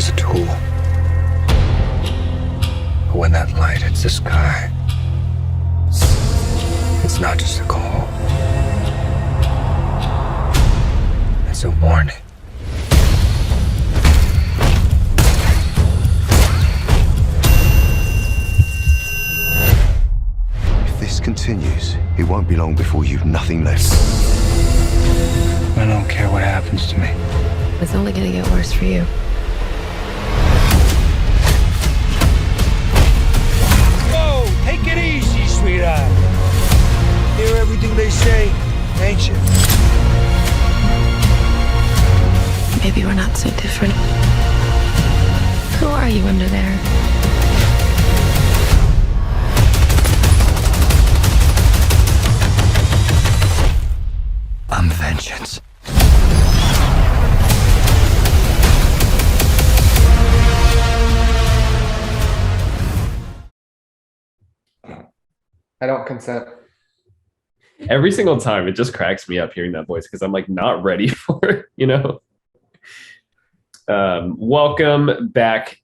is a tool. But when that light hits the sky, it's not just a call. It's a warning. If this continues, it won't be long before you've nothing left. I don't care what happens to me. It's only gonna get worse for you. Whoa, take it easy, sweetheart. Hear everything they say, ain't you? Maybe we're not so different. Who are you under there? I'm vengeance. I don't consent. Every single time, it just cracks me up hearing that voice because I'm like not ready for it, you know? Welcome back,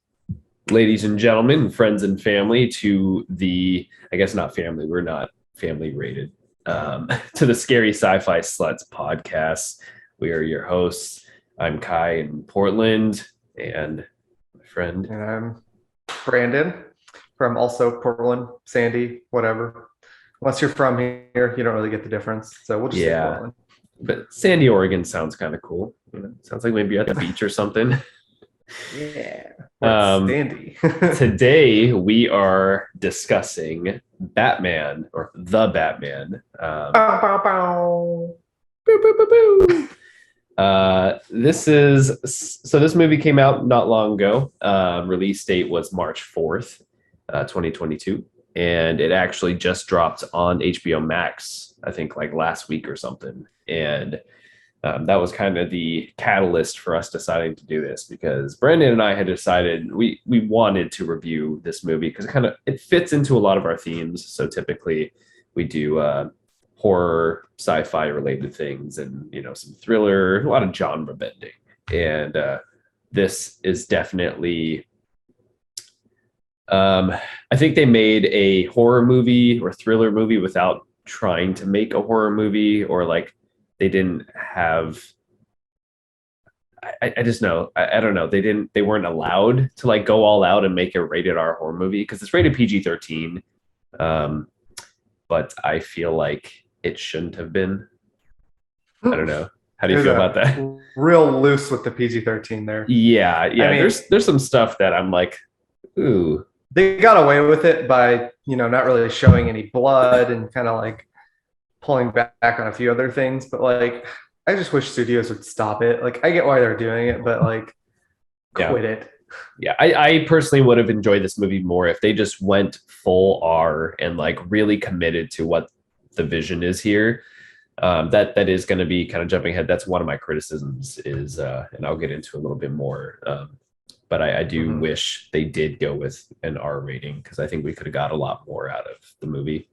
ladies and gentlemen, friends and family, to the, I guess not family, we're not family rated, to the Scary Sci-Fi Sluts podcast. We are your hosts. I'm Kai in Portland, and my friend. And I'm Brandon from also Portland, Sandy, whatever. Unless you're from here, you don't really get the difference. So we'll just say Portland. But Sandy, Oregon sounds kind of cool. You know, sounds like maybe you're at the beach or something. Yeah. Sandy. Today we are discussing Batman, or The Batman. Bow, bow, bow. Boo, boo, boo, boo. This movie came out not long ago. Release date was March 4th, 2022. And it actually just dropped on HBO Max, I think like last week or something. And that was kind of the catalyst for us deciding to do this, because Brandon and I had decided we wanted to review this movie because it fits into a lot of our themes. So typically we do horror, sci-fi related things, and some thriller, a lot of genre bending. And this is definitely. I think they made a horror movie or thriller movie without trying to make a horror movie, or like they didn't have. I just know. I don't know. They weren't allowed to like go all out and make a rated R horror movie because it's rated PG-13. But I feel like it shouldn't have been. I don't know. How do you feel about that? Real loose with the PG-13 there. Yeah. I mean, there's some stuff that I'm like, ooh. They got away with it by, not really showing any blood and kind of like pulling back on a few other things. But like, I just wish studios would stop it. Like, I get why they're doing it, but like, quit it. Yeah, I personally would have enjoyed this movie more if they just went full R and like really committed to what the vision is here. That is going to be kind of jumping ahead. That's one of my criticisms is, and I'll get into a little bit more. But I do wish they did go with an R rating, because I think we could have got a lot more out of the movie.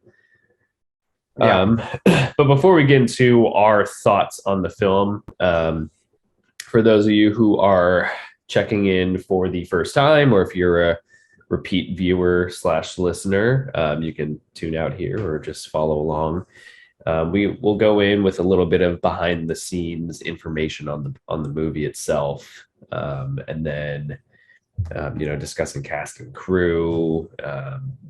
Yeah. But before we get into our thoughts on the film, for those of you who are checking in for the first time, or if you're a repeat viewer / listener, you can tune out here or just follow along. We will go in with a little bit of behind the scenes information on the movie itself. And then, discussing cast and crew,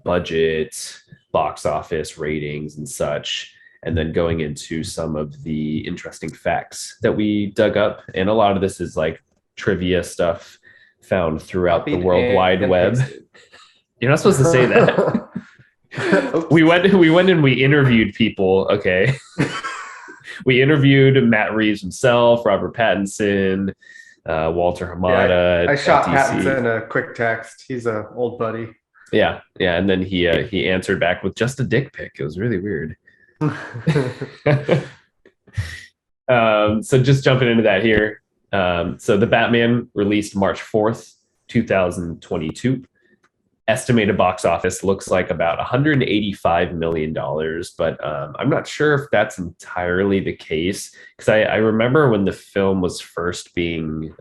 budget, box office ratings and such, and then going into some of the interesting facts that we dug up. And a lot of this is like trivia stuff found throughout the World Wide Web. You're not supposed to say that. We went and we interviewed people. Okay. We interviewed Matt Reeves himself, Robert Pattinson, Walter Hamada. Yeah, I shot Pattinson a quick text. He's an old buddy. Yeah, and then he answered back with just a dick pic. It was really weird. So just jumping into that here. So The Batman released March 4th, 2022. Estimated box office looks like about $185 million, but I'm not sure if that's entirely the case, because I remember when the film was first being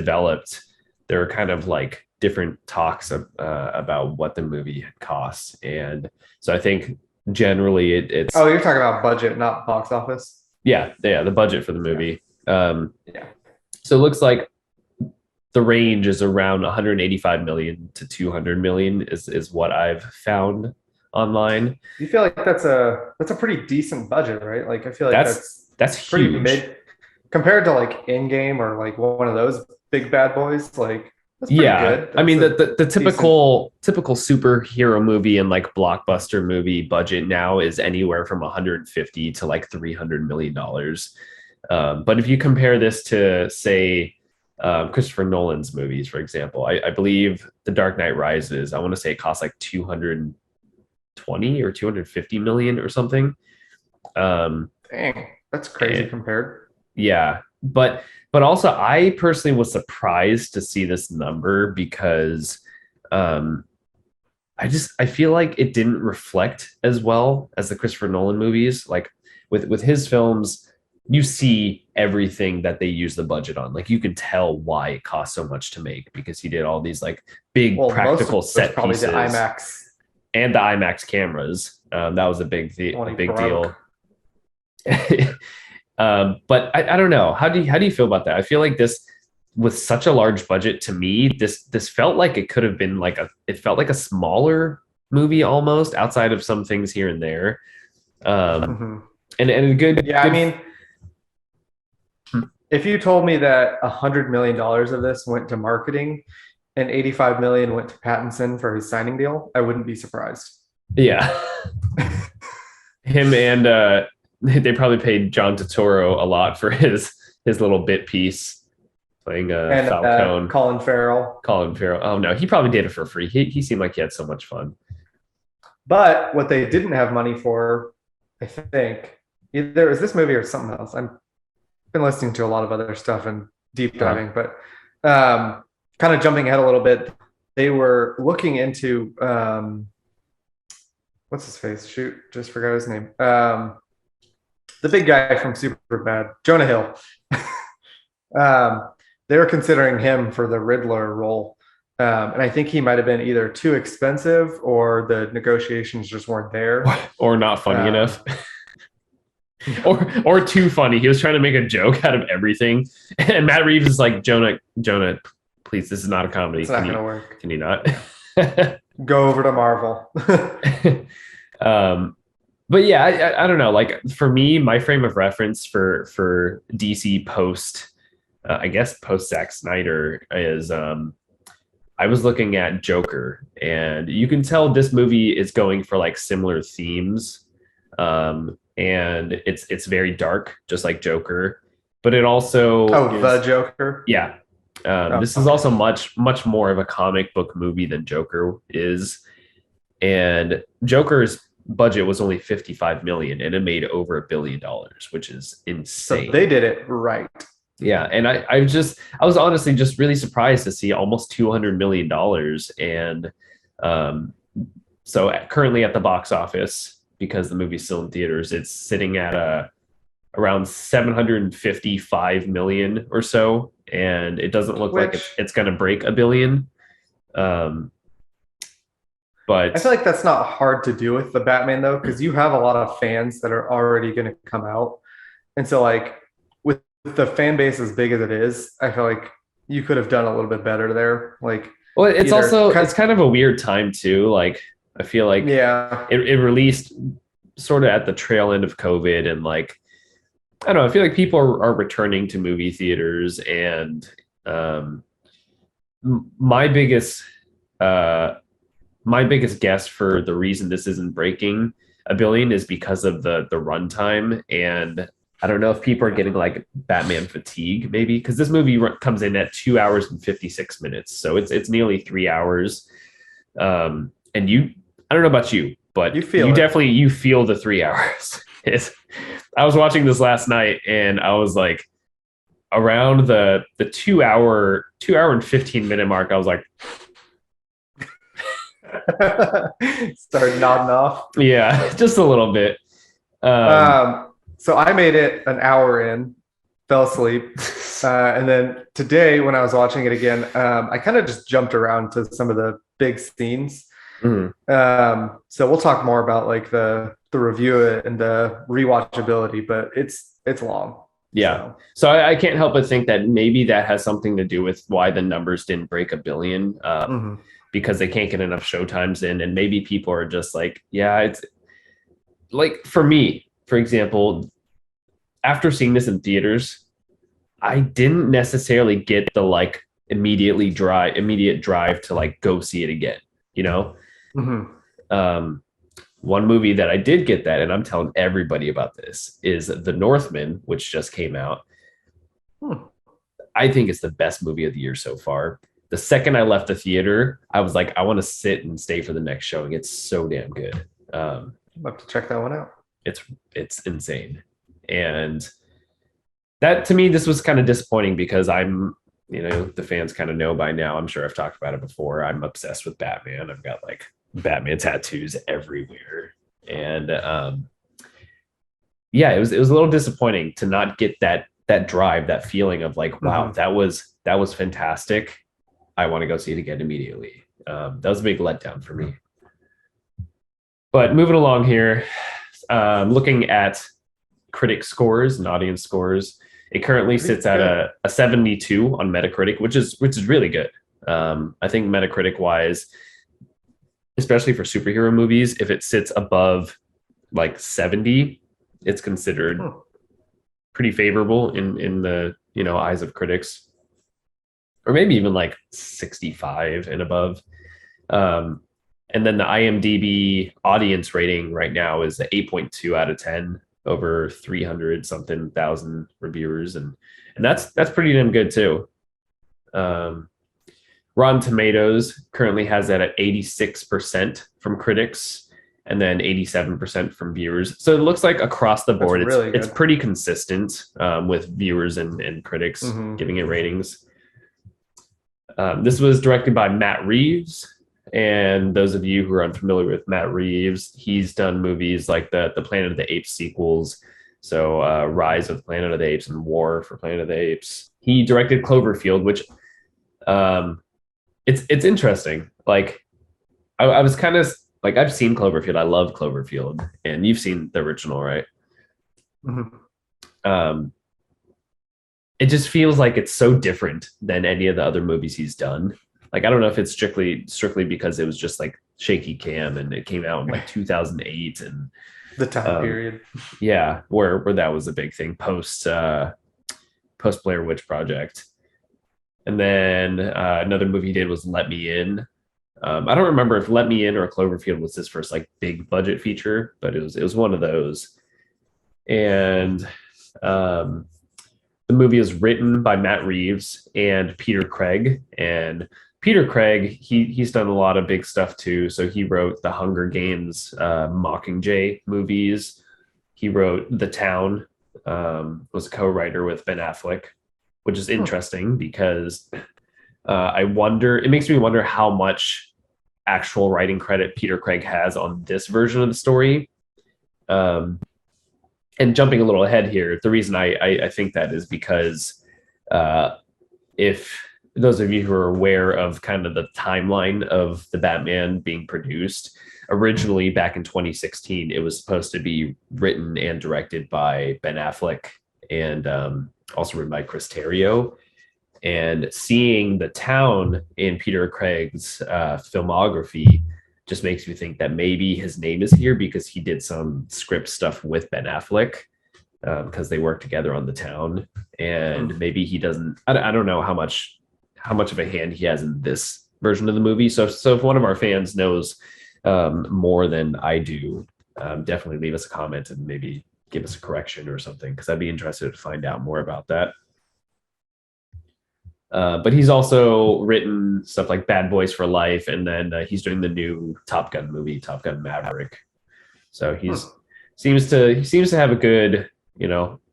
developed, there were kind of like different talks about what the movie costs, and so I think generally it's you're talking about budget, not box office. Yeah, the budget for the movie. Yeah. So it looks like the range is around 185 million to 200 million is what I've found online. You feel like that's a pretty decent budget, right? Like I feel like that's pretty huge. mid compared to like Endgame or like one of those big bad boys. Like that's pretty good. That's I mean the typical superhero movie and like blockbuster movie budget now is anywhere from 150 to like 300 million dollars. But if you compare this to say Christopher Nolan's movies, for example, I believe The Dark Knight Rises, I want to say it costs like 220 or 250 million or something. Dang, that's crazy compared. Yeah, but also I personally was surprised to see this number because I feel like it didn't reflect as well as the Christopher Nolan movies. Like with his films, you see everything that they use the budget on. Like you can tell why it cost so much to make because he did all these like big practical set pieces. The IMAX and the IMAX cameras. That was a big deal. But I don't know. How do you feel about that? I feel like this, with such a large budget, to me, this felt like it could have been like it felt like a smaller movie almost, outside of some things here and there. And a good. Yeah, good, I mean, if you told me that $100 million of this went to marketing and 85 million went to Pattinson for his signing deal, I wouldn't be surprised. Yeah. Him and they probably paid John Turturro a lot for his little bit piece playing Falcone. Colin Farrell. Oh no, he probably did it for free. He seemed like he had so much fun. But what they didn't have money for, I think, either is this movie or something else. I've been listening to a lot of other stuff and deep diving, but kind of jumping ahead a little bit, they were looking into what's his face? Shoot, just forgot his name. The big guy from Superbad, Jonah Hill. They were considering him for the Riddler role. And I think he might have been either too expensive or the negotiations just weren't there. Or not funny enough. or too funny. He was trying to make a joke out of everything. And Matt Reeves is like, Jonah, please, this is not a comedy. It's not going to work. Can you not? Go over to Marvel. But yeah, I don't know. Like for me, my frame of reference for DC post, I guess post Zack Snyder is I was looking at Joker, and you can tell this movie is going for like similar themes, and it's very dark, just like Joker. But it also the Joker. Yeah, this is also much more of a comic book movie than Joker is, and Joker's budget was only 55 million and it made over $1 billion, which is insane. So they did it right. Yeah, and I was honestly just really surprised to see almost $200 million. And so currently at the box office, because the movie's still in theaters, it's sitting at around 755 million or so, and it doesn't look like it's going to break $1 billion. But I feel like that's not hard to do with the Batman though, because you have a lot of fans that are already going to come out, and so like with the fan base as big as it is, I feel like you could have done a little bit better there. Like, well, it's also it's kind of a weird time too. Like, I feel like it released sort of at the trail end of COVID, and like I don't know, I feel like people are returning to movie theaters, and my biggest guess for the reason this isn't breaking $1 billion is because of the runtime. And I don't know if people are getting like Batman fatigue, maybe, because this movie comes in at 2 hours and 56 minutes. So it's nearly 3 hours. And I don't know about you, but you feel the 3 hours. I was watching this last night and I was like, around the 2 hour and 15 minute mark, I was like, started nodding off. Yeah, just a little bit. So I made it an hour in, fell asleep, And then today, when I was watching it again, I kind of just jumped around to some of the big scenes. Mhm. So we'll talk more about like the review of it and the rewatchability, but it's long. Yeah. So I can't help but think that maybe that has something to do with why the numbers didn't break 1 billion, because they can't get enough showtimes in, and maybe people are just like, yeah, it's like for me, for example, after seeing this in theaters, I didn't necessarily get the like immediate drive to like go see it again, you know? One movie that I did get that, and I'm telling everybody about this, is The Northman, which just came out. I think it's the best movie of the year so far. The second I left the theater, I was like, I want to sit and stay for the next showing. It's so damn good. I'll have to check that one out. It's insane. And that, to me, this was kind of disappointing because I'm, the fans kind of know by now. I'm sure I've talked about it before. I'm obsessed with Batman. I've got like Batman tattoos everywhere. And yeah, it was a little disappointing to not get that drive, that feeling of like, wow, that was fantastic. I want to go see it again immediately. That was a big letdown for me. But moving along here, looking at critic scores and audience scores, it currently sits at a 72 on Metacritic, which is really good. I think Metacritic wise, especially for superhero movies, if it sits above like 70, it's considered pretty favorable in the eyes of critics, or maybe even like 65 and above. And then the IMDb audience rating right now is 8.2 out of 10 over 300 something thousand reviewers, and that's pretty damn good too. Rotten Tomatoes currently has that at 86% from critics and then 87% from viewers. So it looks like across the board, it's pretty consistent with viewers and critics giving it ratings. This was directed by Matt Reeves. And those of you who are unfamiliar with Matt Reeves, he's done movies like the Planet of the Apes sequels. So Rise of the Planet of the Apes and War for Planet of the Apes. He directed Cloverfield, which it's interesting. Like I was kind of like, I've seen Cloverfield. I love Cloverfield, and you've seen the original, right? It just feels like it's so different than any of the other movies he's done. Like, I don't know if it's strictly because it was just like shaky cam and it came out in like 2008 and the time period. Yeah, where that was a big thing post Blair Witch Project. And then another movie he did was Let Me In. I don't remember if Let Me In or Cloverfield was his first like big budget feature, but it was one of those. And the movie is written by Matt Reeves and Peter Craig. And Peter Craig, he's done a lot of big stuff too. So he wrote the Hunger Games Mockingjay movies. He wrote The Town, was a co-writer with Ben Affleck, which is interesting because it makes me wonder how much actual writing credit Peter Craig has on this version of the story. And jumping a little ahead here, the reason I think that is because if those of you who are aware of kind of the timeline of the Batman being produced, originally back in 2016, it was supposed to be written and directed by Ben Affleck and also written by Chris Terrio. And seeing The Town in Peter Craig's filmography just makes me think that maybe his name is here because he did some script stuff with Ben Affleck because they worked together on The Town. And maybe he doesn't, I don't know how much of a hand he has in this version of the movie. So if one of our fans knows more than I do, definitely leave us a comment and maybe give us a correction or something, because I'd be interested to find out more about that. But he's also written stuff like Bad Boys for Life, and then he's doing the new Top Gun movie, Top Gun Maverick. So he seems to have a good,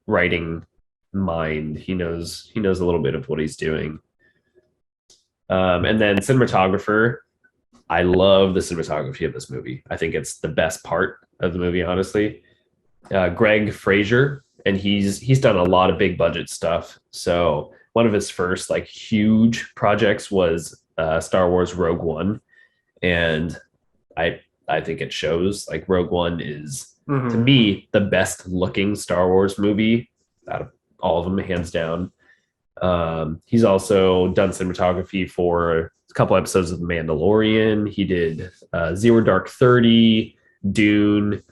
writing mind. He knows a little bit of what he's doing. And then cinematographer, I love the cinematography of this movie. I think it's the best part of the movie, honestly. Greg Fraser, and he's done a lot of big budget stuff. So one of his first like huge projects was Star Wars Rogue One, and I think it shows. Like Rogue One is to me the best looking Star Wars movie out of all of them, hands down. He's also done cinematography for a couple episodes of The Mandalorian. He did Zero Dark 30, Dune,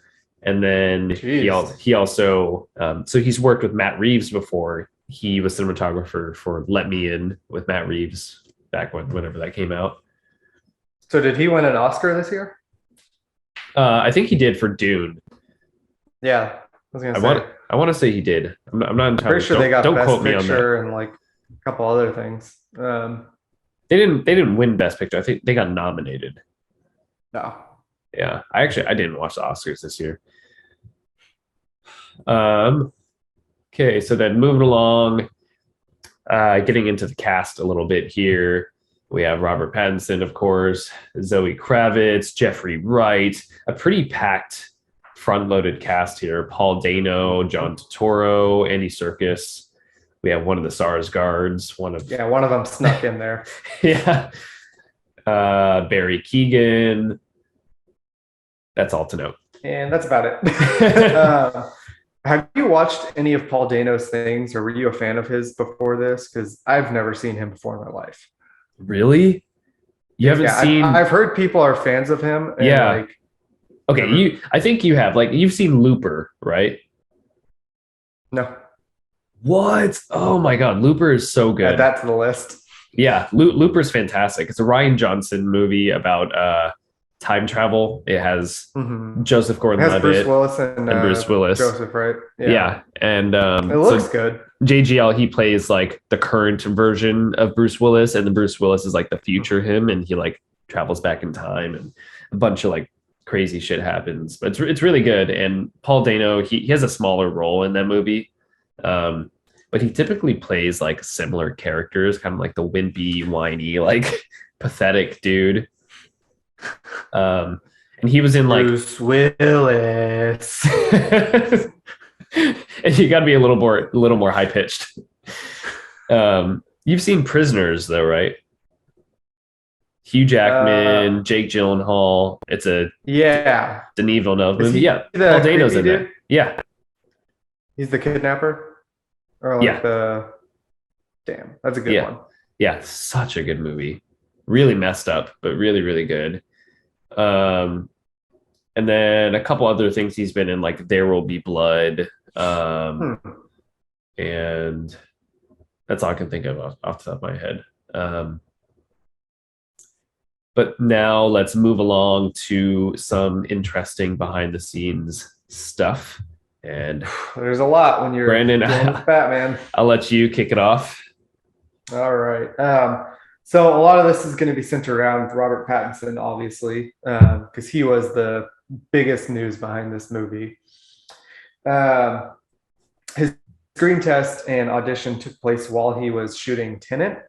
and then he also so he's worked with Matt Reeves before. He was cinematographer for Let Me In with Matt Reeves back whenever that came out. So did he win an Oscar this year? I think he did for Dune. Yeah, I was gonna say. I want to say he did. I'm not entirely Pretty sure they got don't Best quote me on Picture that. and like a couple other things. They didn't win Best Picture. I think they got nominated. No. Yeah, I didn't watch the Oscars this year. Okay, so then moving along, getting into the cast a little bit here. We have Robert Pattinson, of course, Zoe Kravitz, Jeffrey Wright, a pretty packed front-loaded cast here. Paul Dano, John Turturro, Andy Serkis. We have one of the Sarsgaards, one of them snuck in there. yeah. Barry Keoghan. That's all to note. And that's about it. Have you watched any of Paul Dano's things, or were you a fan of his before this? Because I've never seen him before in my life. Really? You haven't seen? I've heard people are fans of him. And yeah. Like, okay, I think you have. Like, you've seen Looper, right? No. What? Oh my God, Looper is so good. Add that to the list. Yeah, Looper's fantastic. It's a Rian Johnson movie about time travel. It has Joseph Gordon-Levitt, Bruce Willis and Bruce Willis. Joseph, right? Yeah, and it looks good. JGL, he plays like the current version of Bruce Willis, and then Bruce Willis is like the future him, and he like travels back in time, and a bunch of like crazy shit happens. But it's really good. And Paul Dano, he has a smaller role in that movie, but he typically plays like similar characters, kind of like the wimpy, whiny, like pathetic dude. And he was in like Bruce Willis. And you got to be a little more high pitched. You've seen Prisoners though, right? Hugh Jackman, Jake Gyllenhaal. It's a Denis Villeneuve movie. Yeah, Paul Dano's in there. Yeah, he's the kidnapper. Or like damn, that's a good one. Yeah, such a good movie. Really messed up, but really, really good. And then a couple other things he's been in, like There Will Be Blood. And that's all I can think of off the top of my head. But now let's move along to some interesting behind the scenes stuff. And there's a lot when you're Brandon, dealing with Batman. I'll let you kick it off. All right. So a lot of this is going to be centered around Robert Pattinson, obviously, because he was the biggest news behind this movie. His screen test and audition took place while he was shooting Tenet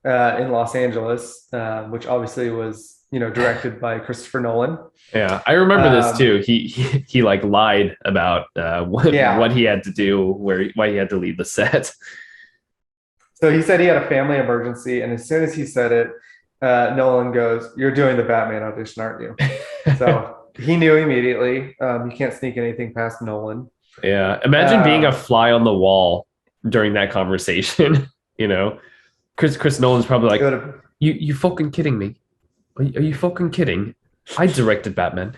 in Los Angeles, which obviously was, directed by Christopher Nolan. Yeah, I remember this too. He like lied about what he had to do, why he had to leave the set. So he said he had a family emergency, and as soon as he said it, Nolan goes, "You're doing the Batman audition, aren't you?" So he knew immediately. You can't sneak anything past Nolan. Yeah, imagine being a fly on the wall during that conversation. Chris Nolan's probably like, "You fucking kidding me? Are you fucking kidding? I directed Batman."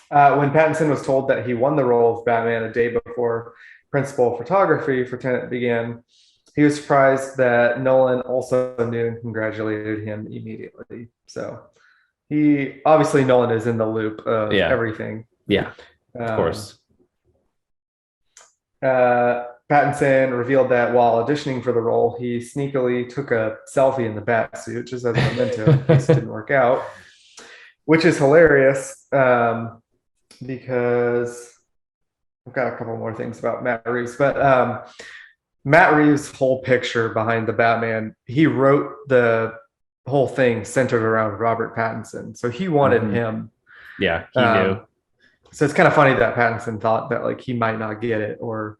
When Pattinson was told that he won the role of Batman a day before principal photography for Tenet began, he was surprised that Nolan also knew and congratulated him immediately. So Nolan is in the loop of everything. Yeah, of course. Pattinson revealed that while auditioning for the role, he sneakily took a selfie in the bat suit just as a memento in case it didn't work out, which is hilarious because I've got a couple more things about Matt Reeves, but Matt Reeves' whole picture behind the Batman, he wrote the whole thing centered around Robert Pattinson. So he wanted him. Yeah, he knew. So it's kind of funny that Pattinson thought that like he might not get it, or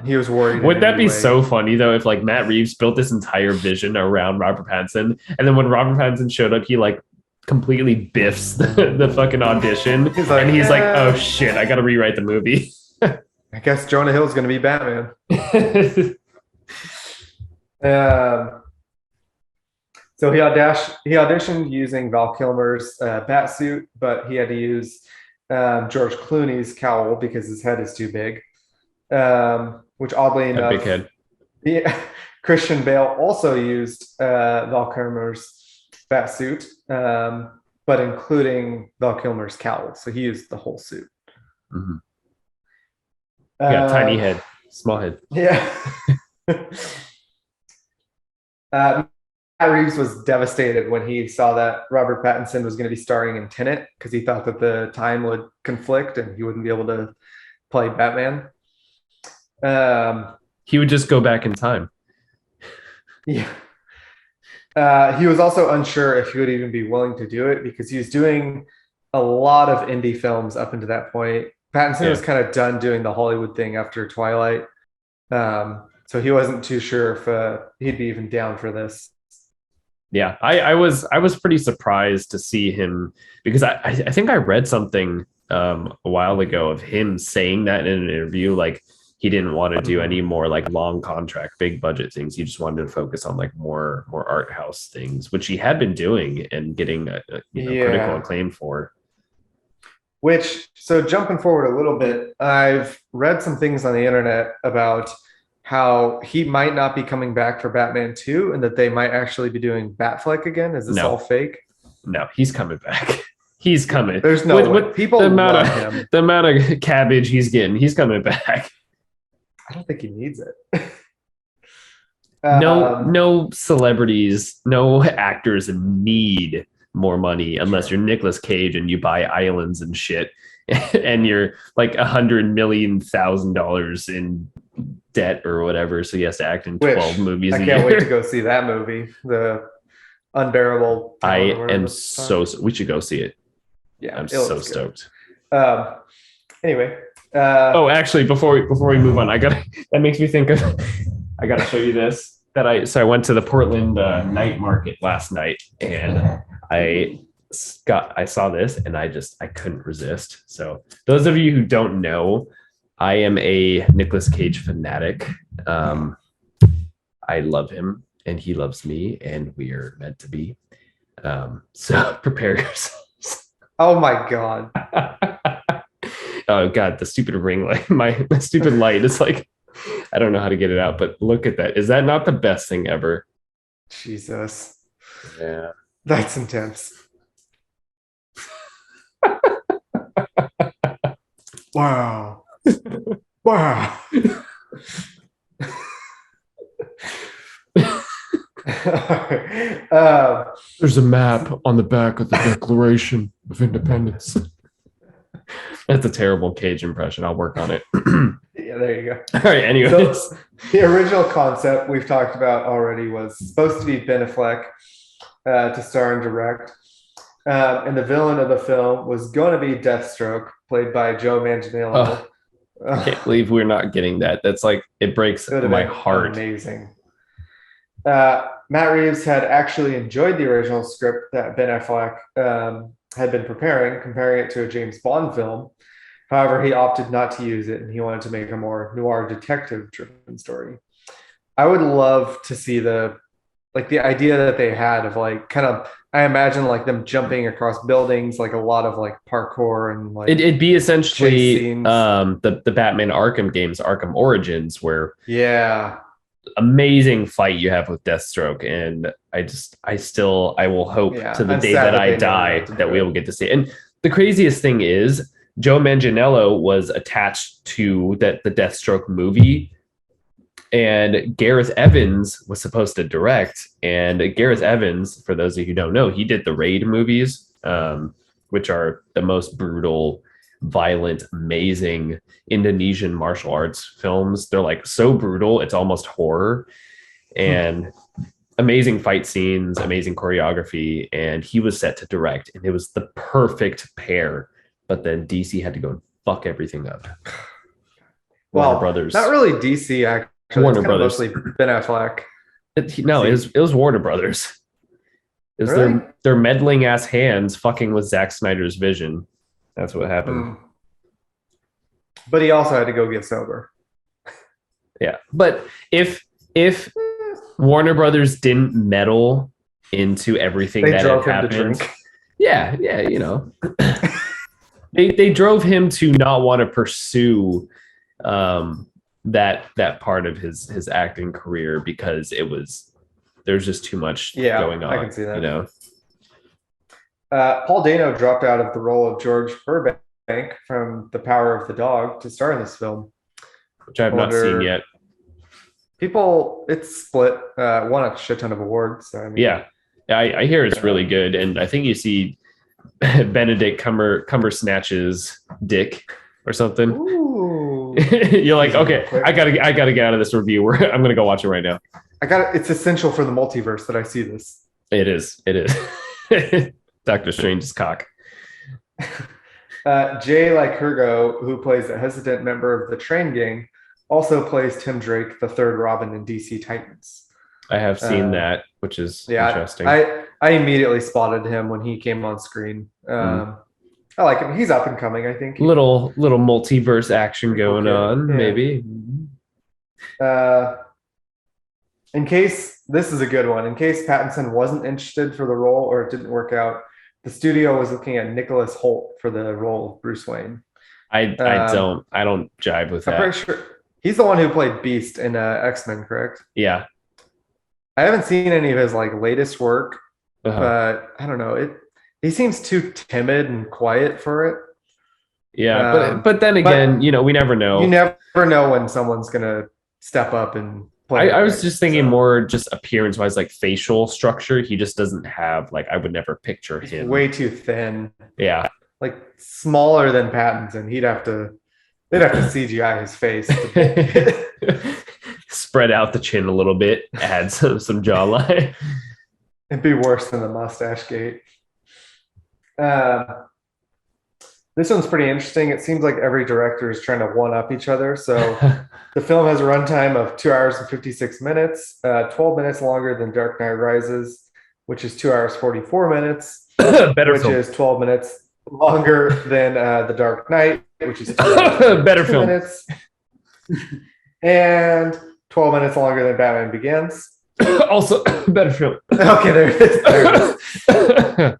he was worried. Would that be anyway. so funny though if like Matt Reeves built this entire vision around Robert Pattinson, and then when Robert Pattinson showed up, he like completely biffs the fucking audition, He's like, and he's like, "Oh shit, I got to rewrite the movie." I guess Jonah Hill's going to be Batman. So he auditioned using Val Kilmer's bat suit, but he had to use George Clooney's cowl because his head is too big. Which oddly enough, big head. Christian Bale also used Val Kilmer's bat suit, but including Val Kilmer's cowl. So he used the whole suit. Mm-hmm. Yeah, tiny head, small head. Yeah. Matt Reeves was devastated when he saw that Robert Pattinson was going to be starring in Tenet because he thought that the time would conflict and he wouldn't be able to play Batman. He would just go back in time. Yeah. He was also unsure if he would even be willing to do it because he was doing a lot of indie films up until that point. Pattinson was kind of done doing the Hollywood thing after Twilight. So he wasn't too sure if he'd be even down for this. Yeah, I was pretty surprised to see him because I think I read something a while ago of him saying that in an interview, like he didn't want to do any more like long contract, big budget things. He just wanted to focus on like more art house things, which he had been doing and getting critical acclaim for. So jumping forward a little bit, I've read some things on the internet about how he might not be coming back for Batman 2 and that they might actually be doing Batfleck again. Is this all fake? No, he's coming back. He's coming. There's no way. People love him. The amount of cabbage he's getting, he's coming back. I don't think he needs it. No celebrities, no actors need more money unless you're Nicolas Cage and you buy islands and shit and you're like $100 million in debt or whatever, so he has to act in 12 movies a year. I can't wait to go see that movie, The Unbearable. I am so we should go see it. Yeah, I'm so stoked. Anyway, actually, before we move on, that makes me think of I gotta show you this. I went to the Portland night market last night and I saw this and I couldn't resist. So those of you who don't know, I am a Nicolas Cage fanatic. I love him and he loves me and we are meant to be. So prepare yourselves. Oh my God. Oh God, the stupid ring light, my stupid light is like, I don't know how to get it out, but look at that. Is that not the best thing ever? Jesus. Yeah. That's intense. Wow. Wow. There's a map on the back of the Declaration of Independence. That's a terrible Cage impression. I'll work on it. Yeah, there you go. All right, anyways. So, the original concept we've talked about already was supposed to be Ben Affleck to star and direct. And the villain of the film was going to be Deathstroke, played by Joe Manganiello. I can't believe we're not getting that. That's like, it breaks my heart. Amazing. Matt Reeves had actually enjoyed the original script that Ben Affleck had been preparing, comparing it to a James Bond film. However, he opted not to use it and he wanted to make a more noir detective-driven story. I would love to see the idea that they had of like kind of, I imagine like them jumping across buildings, like a lot of like parkour and like it'd be essentially the Batman Arkham games, Arkham Origins, where amazing fight you have with Deathstroke, and I will hope to the day that I die that we will get to see it. And the craziest thing is Joe Manganiello was attached to the Deathstroke movie, and Gareth Evans was supposed to direct. And Gareth Evans, for those of you who don't know, he did the Raid movies, which are the most brutal, violent, amazing Indonesian martial arts films. They're like so brutal, it's almost horror, and amazing fight scenes, amazing choreography. And he was set to direct, and it was the perfect pair but then DC had to go and fuck everything up. Well, Warner Brothers. Not really DC actually. Warner It's kind of Brothers. mostly Ben Affleck. It was Warner Brothers. It was Really? their meddling ass hands fucking with Zack Snyder's vision. That's what happened. But he also had to go get sober. Yeah, but if Warner Brothers didn't meddle into everything They that drove had him to happened, drink. yeah, you know, they drove him to not want to pursue that part of his acting career because there's just too much going on. I can see that. You know, Paul Dano dropped out of the role of George Burbank from The Power of the Dog to star in this film. which I have not seen yet. People, it's split. Won a shit ton of awards. So, I mean, Yeah, I hear it's really good, and I think you see Benedict Cumbersnatch's dick or something. Ooh. You're like, okay, I gotta get out of this review. I'm gonna go watch it right now. It's essential for the multiverse that I see this. It is. Doctor Strange's cock. Jay Lycurgo, who plays a hesitant member of the Train Gang, also plays Tim Drake, the third Robin in DC Titans. I have seen that, which is interesting. I immediately spotted him when he came on screen. I like him. He's up and coming, I think. Little multiverse action going on, yeah. maybe. In case this is a good one, in case Pattinson wasn't interested for the role or it didn't work out, the studio was looking at Nicholas Hoult for the role of Bruce Wayne. I don't jive with I'm that. pretty sure he's the one who played Beast in X-Men, correct? Yeah. I haven't seen any of his latest work, Uh-huh. but I don't know. He seems too timid and quiet for it. Yeah, but then again, we never know. You never know when someone's gonna step up and play. I was just thinking more just appearance wise, like facial structure. He just doesn't have I would never picture him. Way too thin. Yeah. Smaller than Pattinson. They'd have to CGI his face. Spread out the chin a little bit, add some jawline. It'd be worse than the mustache gate. This one's pretty interesting. It seems like every director is trying to one-up each other. So the film has a runtime of 2 hours and 56 minutes, 12 minutes longer than Dark Knight Rises, which is 2 hours 44 minutes, which is 12 minutes longer than The Dark Knight, which is 2 hours better film minutes, and 12 minutes longer than Batman Begins. Also better film. Okay, there it is.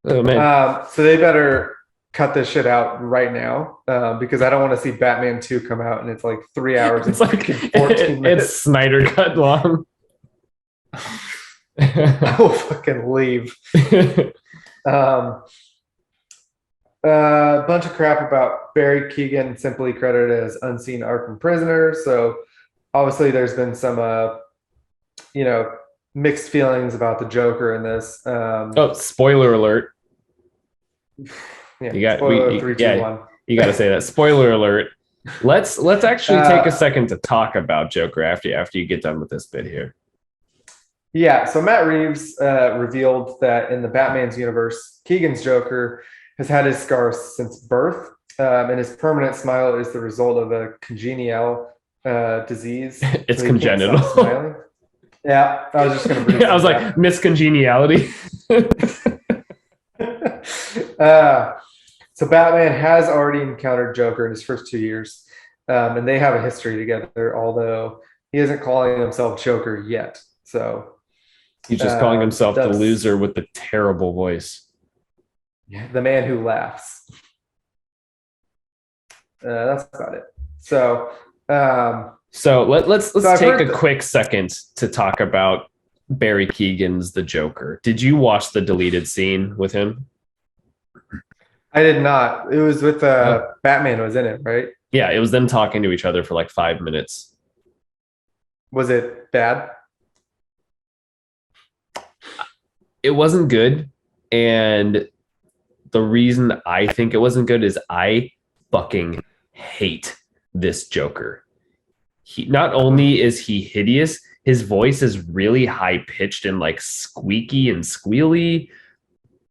Oh man. So they better cut this shit out right now because I don't want to see Batman 2 come out and it's 3 hours and 14 minutes. It's Snyder cut long. I will fucking leave. A bunch of crap about Barry Keoghan, simply credited as unseen Arkham prisoner. So obviously there's been some mixed feelings about the Joker in this. Spoiler alert. Yeah, You got spoiler 3, 2, 1. You got to say that. Spoiler alert. Let's actually take a second to talk about Joker after you get done with this bit here. Yeah, so Matt Reeves revealed that in the Batman's universe, Keegan's Joker has had his scars since birth, and his permanent smile is the result of a congenial disease. It's So he can't congenital. stop smiling. Yeah, I was just going to bring I was like, miscongeniality. So Batman has already encountered Joker in his first 2 years, and they have a history together, although he isn't calling himself Joker yet. So He's just calling himself the loser with the terrible voice. the man who laughs. That's about it. So let's I've take heard a quick second to talk about Barry Keoghan's The Joker. Did you watch the deleted scene with him? I did not. It was with Batman was in it, right? Yeah, it was them talking to each other for 5 minutes. Was it bad? It wasn't good, and the reason I think it wasn't good is I fucking hate this Joker. Not only is he hideous, his voice is really high pitched and squeaky and squealy,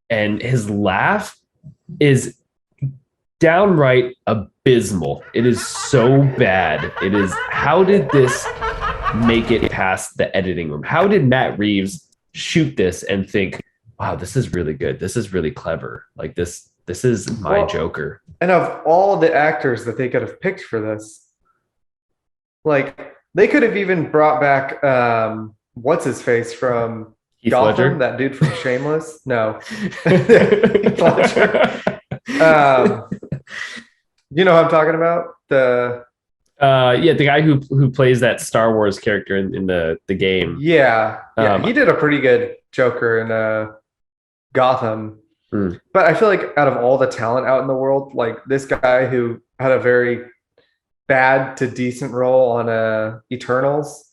and his laugh is downright abysmal. It is so bad. It is. How did this make it past the editing room? How did Matt Reeves shoot this and think, wow, this is really good. This is really clever. Like this is my Joker. And of all the actors that they could have picked for this, like they could have even brought back what's his face from Heath Gotham, Ledger? that dude from Shameless. No. Heath Ledger. You know what I'm talking about? The guy who plays that Star Wars character in the game. Yeah, he did a pretty good Joker in Gotham. But I feel like out of all the talent out in the world, like this guy who had a very bad to decent role on Eternals.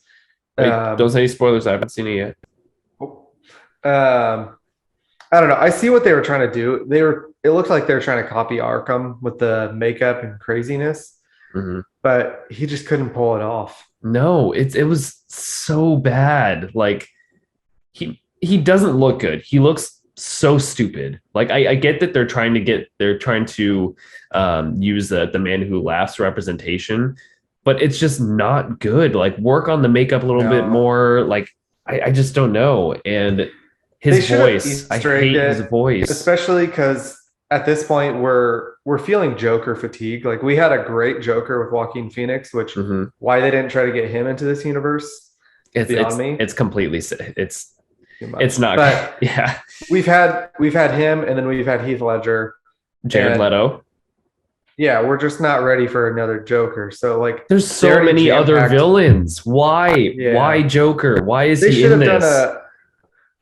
Wait, don't say any spoilers. I haven't seen it yet. I don't know. I see what they were trying to do. It looked like they were trying to copy Arkham with the makeup and craziness, but he just couldn't pull it off. No, it was so bad. Like he doesn't look good. He looks so stupid. Like I get that they're trying to use the man who laughs representation, but it's just not good. Like work on the makeup a little bit more. Like I just don't know. And his voice, I hate his voice, especially because at this point we're feeling Joker fatigue. Like we had a great Joker with Joaquin Phoenix, which why they didn't try to get him into this universe beyond me. It's completely it's not. But yeah, we've had him, and then we've had Heath Ledger, Jared Leto. Yeah, we're just not ready for another Joker. So like, there's so many other villains. Why Joker? Why is he in this? They should have done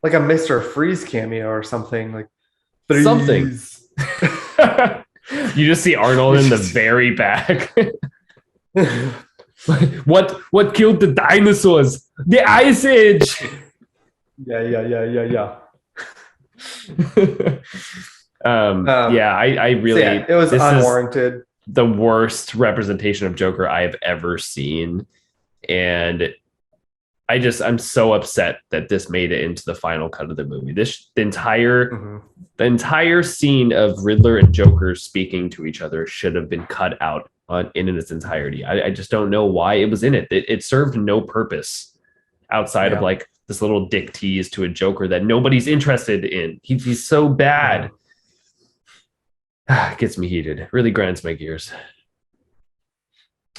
a Mr. Freeze cameo or something like. Something. You just see Arnold in the very back. What killed the dinosaurs? The Ice Age. Yeah. I really. It was unwarranted. The worst representation of Joker I have ever seen, and I'm so upset that this made it into the final cut of the movie. The entire scene of Riddler and Joker speaking to each other should have been cut out in its entirety. I just don't know why it was in it. It served no purpose outside of like this little dick tease to a Joker that nobody's interested in. He's so bad. It gets me heated. It really grinds my gears.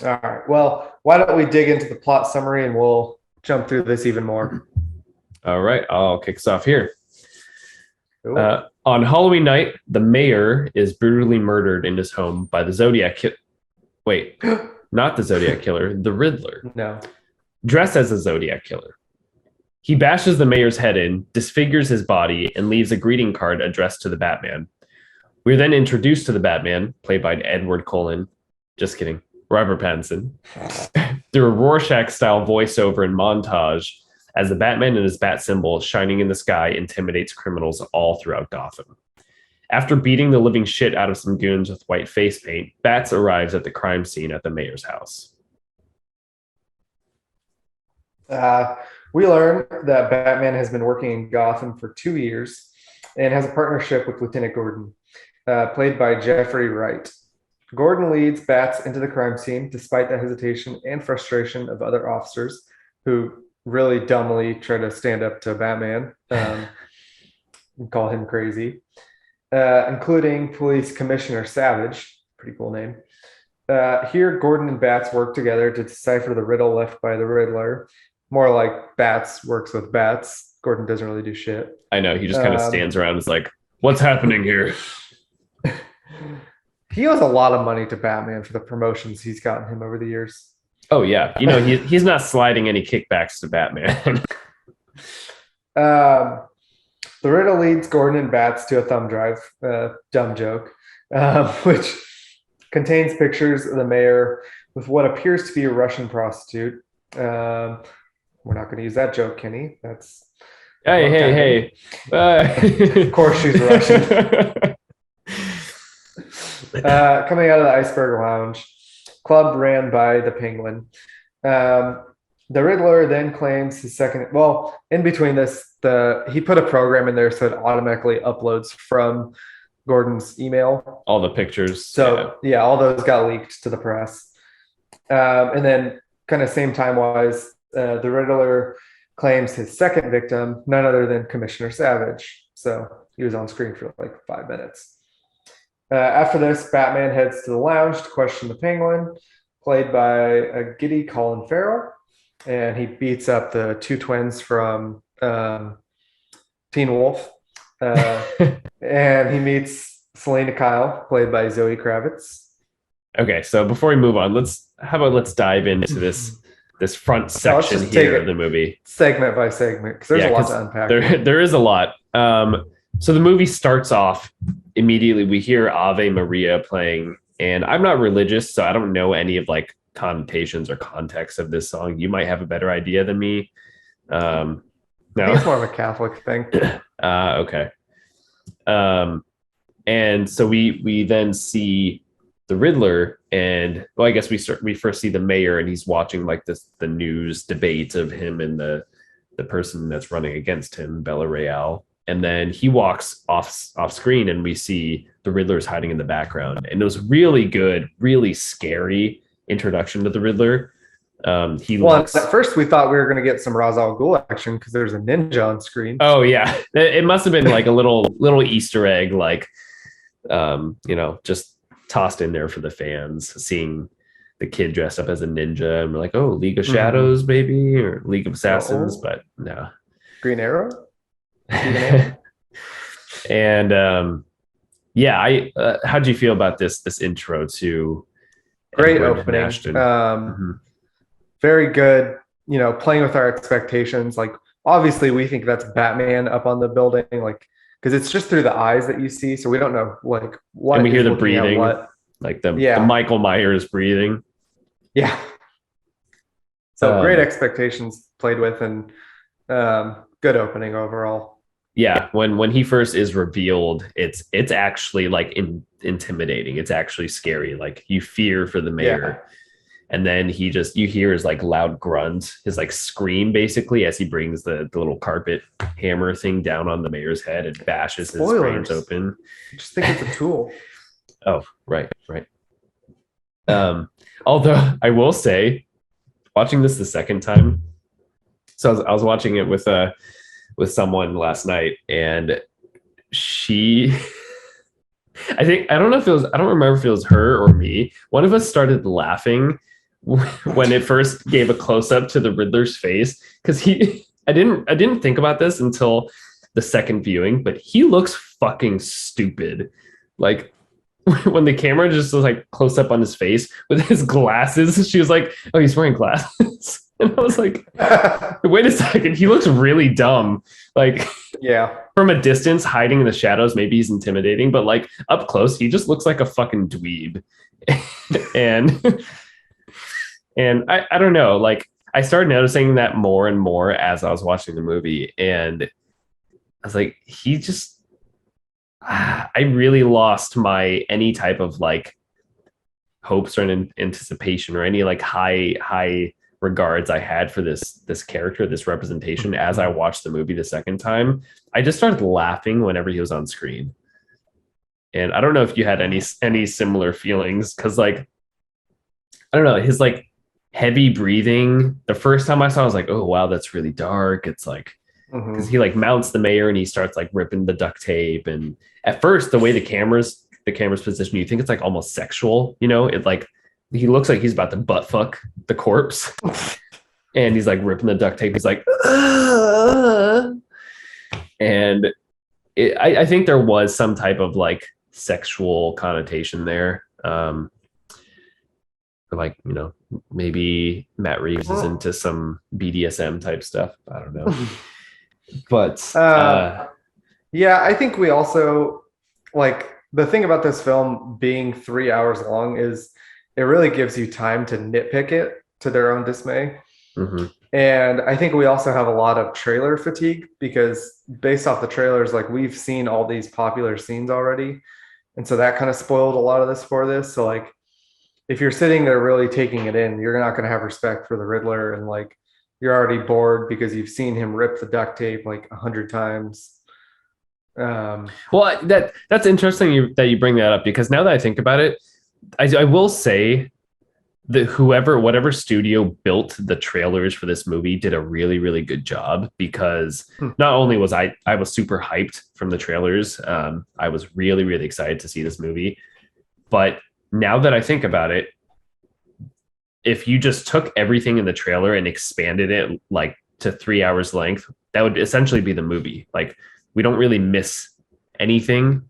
All right. Well, why don't we dig into the plot summary and we'll jump through this even more. All right, I'll kick us off here. On Halloween night, the mayor is brutally murdered in his home by the Zodiac Wait, not the Zodiac Killer, the Riddler. No. Dressed as a Zodiac Killer. He bashes the mayor's head in, disfigures his body, and leaves a greeting card addressed to the Batman. We're then introduced to the Batman, played by Edward Cullen. Just kidding. Robert Pattinson. Through a Rorschach-style voiceover and montage, as the Batman and his bat symbol shining in the sky intimidates criminals all throughout Gotham. After beating the living shit out of some goons with white face paint, Bats arrives at the crime scene at the mayor's house. We learn that Batman has been working in Gotham for 2 years and has a partnership with Lieutenant Gordon, played by Jeffrey Wright. Gordon leads Bats into the crime scene despite the hesitation and frustration of other officers who really dumbly try to stand up to Batman and call him crazy, including Police Commissioner Savage, pretty cool name. Here, Gordon and Bats work together to decipher the riddle left by the Riddler. More like Bats works with Bats. Gordon doesn't really do shit. I know, he just kind of stands around and is like, what's happening here? He owes a lot of money to Batman for the promotions he's gotten him over the years. Oh, yeah. You know, he's not sliding any kickbacks to Batman. The riddle leads Gordon and Bats to a thumb drive, dumb joke, which contains pictures of the mayor with what appears to be a Russian prostitute. We're not going to use that joke, Kenny. That's hey. Of course she's Russian. Coming out of the Iceberg Lounge, club ran by the Penguin. The Riddler then claims his second. Well, in between this, he put a program in there so it automatically uploads from Gordon's email. All the pictures. So yeah, all those got leaked to the press. And then kind of same time wise, the Riddler claims his second victim, none other than Commissioner Savage. So he was on screen for like 5 minutes. After this, Batman heads to the lounge to question the Penguin, played by a giddy Colin Farrell, and he beats up the two twins from Teen Wolf. And he meets Selena Kyle, played by Zoe Kravitz. Okay, so before we move on, let's dive into this front section here of the movie, segment by segment, because there's a lot to unpack. There is a lot. So the movie starts off immediately. We hear Ave Maria playing, and I'm not religious, so I don't know any of like connotations or context of this song. You might have a better idea than me. No, I think it's more of a Catholic thing. Okay. And so we then see the Riddler, and well, I guess we first see the mayor, and he's watching like the news debate of him and the person that's running against him, Bella Real. And then he walks off screen, and we see the Riddler's hiding in the background. And it was really good, really scary introduction to the Riddler. At first we thought we were going to get some Ra's al Ghul action because there's a ninja on screen. Oh yeah, it must have been like a little Easter egg, like just tossed in there for the fans, seeing the kid dressed up as a ninja, and we're like, oh, League of Shadows, maybe, or League of Assassins, but no. Green Arrow. And how'd you feel about this intro to great opening? Very good, playing with our expectations. Like, obviously we think that's Batman up on the building, like, because it's just through the eyes that you see, so we don't know like what. And we hear the breathing, like the Michael Myers breathing. Yeah. So great expectations played with, and good opening overall. Yeah, when he first is revealed, it's actually like intimidating. It's actually scary. Like, you fear for the mayor. And then you hear his like loud grunt, his like scream basically, as he brings the little carpet hammer thing down on the mayor's head and bashes his brains open. I just think it's a tool. Oh, right. Although I will say, watching this the second time, so I was watching it with someone last night, and she I don't remember if it was her or me. One of us started laughing when it first gave a close-up to the Riddler's face, because I didn't think about this until the second viewing, but he looks fucking stupid. Like, when the camera just was like close up on his face with his glasses, she was like, oh, he's wearing glasses. And I was like, wait a second, he looks really dumb. Like, yeah, from a distance, hiding in the shadows, maybe he's intimidating, but like up close, he just looks like a fucking dweeb. And I don't know, like, I started noticing that more and more as I was watching the movie, and I was like, I really lost any type of like hopes or an anticipation or any like high regards I had for this character, this representation. As I watched the movie the second time, I just started laughing whenever he was on screen. And I don't know if you had any similar feelings, because like, I don't know, his like heavy breathing, the first time I saw it, I was like, oh wow, that's really dark. It's like, because he like mounts the mayor and he starts like ripping the duct tape, and at first the way the camera's positioned, you think it's like almost sexual, it like, he looks like he's about to butt fuck the corpse. And he's like ripping the duct tape. He's like, ugh. And I think there was some type of like sexual connotation there. Like, maybe Matt Reeves is into some BDSM type stuff. I don't know. But I think we also, like, the thing about this film being 3 hours long is it really gives you time to nitpick it to their own dismay. And I think we also have a lot of trailer fatigue, because based off the trailers, like, we've seen all these popular scenes already. And so that kind of spoiled a lot of this for this. So like, if you're sitting there really taking it in, you're not going to have respect for the Riddler, and like, you're already bored because you've seen him rip the duct tape like 100 times. Well, that's interesting that you bring that up, because now that I think about it, I will say that whatever studio built the trailers for this movie did a really, really good job, because not only was I was super hyped from the trailers, I was really, really excited to see this movie. But now that I think about it, if you just took everything in the trailer and expanded it like to 3 hours length, that would essentially be the movie. Like, we don't really miss anything.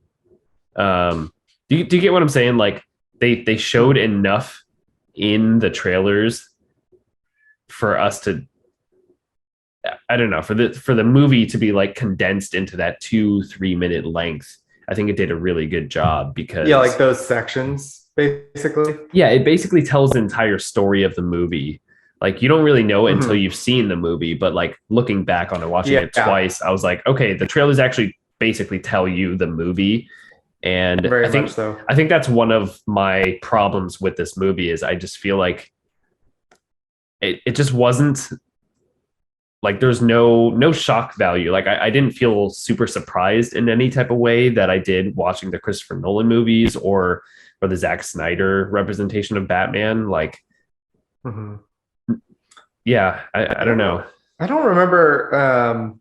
Do you get what I'm saying? Like, they showed enough in the trailers for us to, I don't know, for the movie to be like condensed into that 2-3 minute length. I think it did a really good job, because like those sections basically. Yeah, it basically tells the entire story of the movie. Like, you don't really know it until you've seen the movie, but like looking back on it, watching it twice, I was like, okay, the trailers actually basically tell you the movie. And Very much so. I think that's one of my problems with this movie, is I just feel like it just wasn't like, there's no shock value. Like, I didn't feel super surprised in any type of way that I did watching the Christopher Nolan movies or the Zack Snyder representation of Batman. Like, yeah, I don't know. I don't remember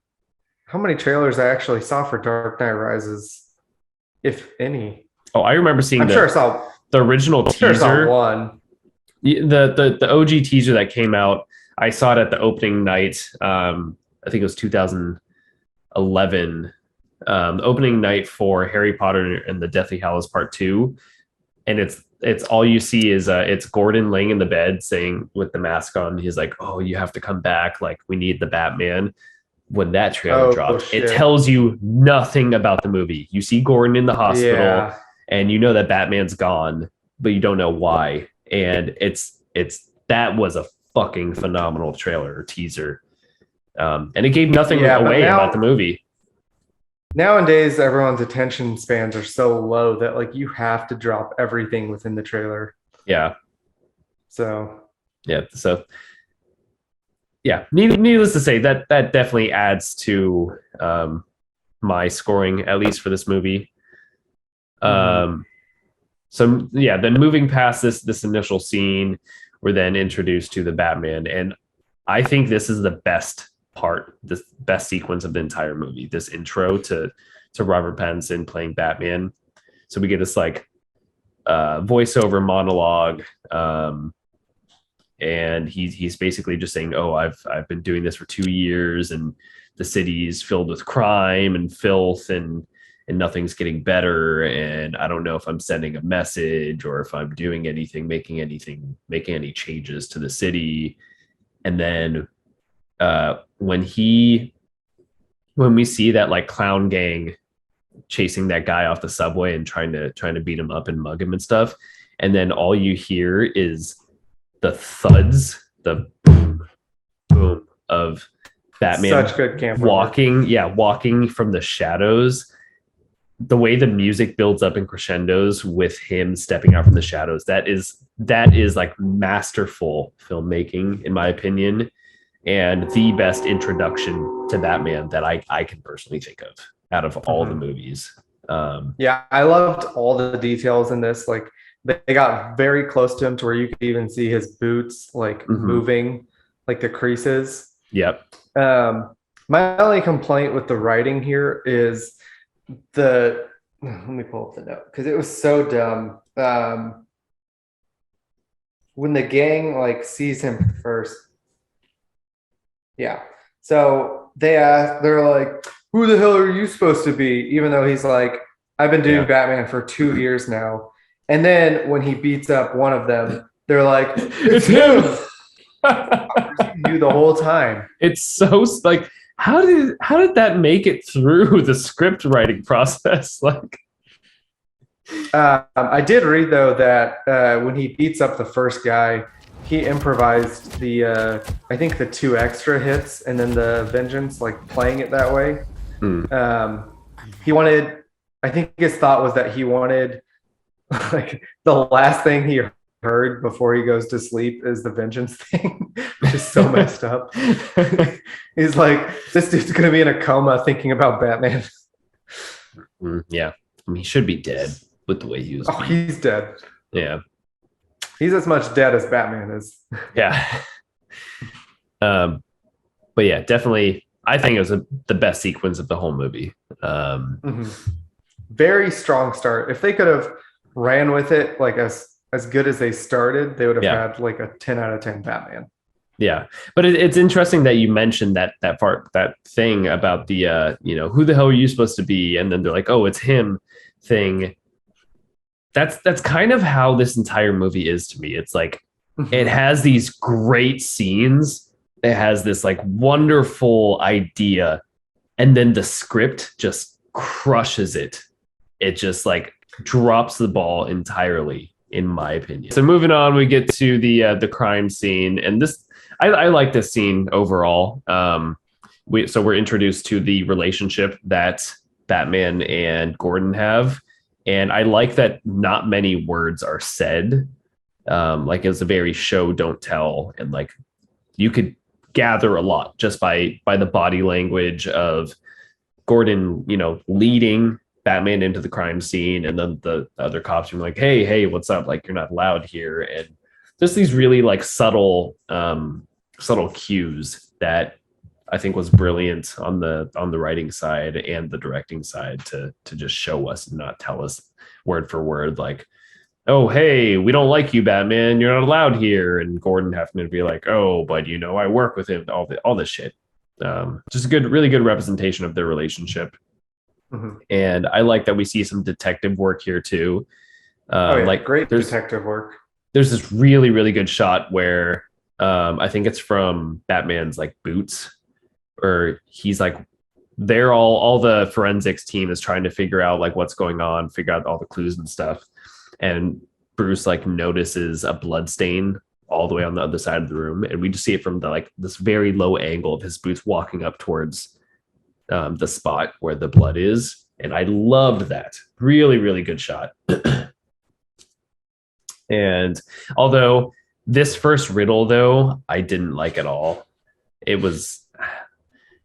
how many trailers I actually saw for Dark Knight Rises, if any. Oh, I remember seeing sure I saw the original teaser. Sure I saw one. The OG teaser that came out, I saw it at the opening night. I think it was 2011. Opening night for Harry Potter and the Deathly Hallows Part 2. And it's all you see is it's Gordon laying in the bed saying, with the mask on, he's like, "Oh, you have to come back. Like, we need the Batman." When that trailer dropped, it tells you nothing about the movie. You see Gordon in the hospital, and you know that Batman's gone, but you don't know why. And that was a fucking phenomenal trailer or teaser, and it gave nothing away about the movie. Nowadays, everyone's attention spans are so low that like you have to drop everything within the trailer. Yeah. So. Yeah. Needless to say, that definitely adds to my scoring, at least for this movie. So yeah, then moving past this initial scene, we're then introduced to the Batman, and I think this is the best part, the best sequence of the entire movie, this intro to Robert Pattinson playing Batman. So we get this like voiceover monologue, and he's basically just saying, "Oh, I've been doing this for 2 years, and the city's filled with crime and filth, and nothing's getting better, and I don't know if I'm sending a message or if I'm doing anything, making any changes to the city." And then when we see that like clown gang chasing that guy off the subway and trying to beat him up and mug him and stuff, and then all you hear is the thuds, the boom boom of Batman. Such good camera walking from the shadows. The way the music builds up in crescendos with him stepping out from the shadows, that is like masterful filmmaking, in my opinion, and the best introduction to Batman that I can personally think of out of all the movies. I loved all the details in this. Like, they got very close to him to where you could even see his boots like moving, like the creases. Yep. My only complaint with the writing here is let me pull up the note because it was so dumb. When the gang like sees him first. Yeah. So they're like, "Who the hell are you supposed to be?" Even though he's like, "I've been doing Batman for 2 years now." And then when he beats up one of them, they're like, "It's him." You the whole time. It's so like, how did that make it through the script writing process? Like, I did read though that when he beats up the first guy, he improvised the I think the 2 extra hits and then the vengeance, like playing it that way. He wanted, I think his thought was that he wanted like the last thing he heard before he goes to sleep is the vengeance thing, which is so messed up. He's like, this dude's gonna be in a coma thinking about Batman. Yeah. I mean, he should be dead with the way he was. Oh, he's dead. Yeah. He's as much dead as Batman is. Yeah. But yeah, definitely. I think it was the best sequence of the whole movie. Very strong start. If they could have ran with it like as good as they started, they would have had like a 10 out of 10 Batman. Yeah, but it's interesting that you mentioned that thing about the who the hell are you supposed to be, and then they're like, oh, it's him thing. That's kind of how this entire movie is to me. It's like it has these great scenes. It has this like wonderful idea, and then the script just crushes it. It just like drops the ball entirely, in my opinion. So moving on, we get to the crime scene, and this I like this scene overall. We're introduced to the relationship that Batman and Gordon have, and I like that not many words are said. Like it's a very show don't tell, and like you could gather a lot just by the body language of Gordon, leading Batman into the crime scene, and then the other cops are like, hey, what's up? Like, you're not allowed here. And just these really like subtle cues that I think was brilliant on the writing side and the directing side to just show us and not tell us word for word, like, oh, hey, we don't like you, Batman. You're not allowed here. And Gordon having to be like, oh, but I work with him. All this shit. Just a really good representation of their relationship. And I like that we see some detective work here too. Like great detective work. There's this really, really good shot where I think it's from Batman's like boots, or he's like, they're all the forensics team is trying to figure out like what's going on, figure out all the clues and stuff. And Bruce like notices a blood stain all the way on the other side of the room, and we just see it from this very low angle of his boots walking up towards the spot where the blood is. And I loved that. Really, really good shot. And although this first riddle, though, I didn't like at all. It was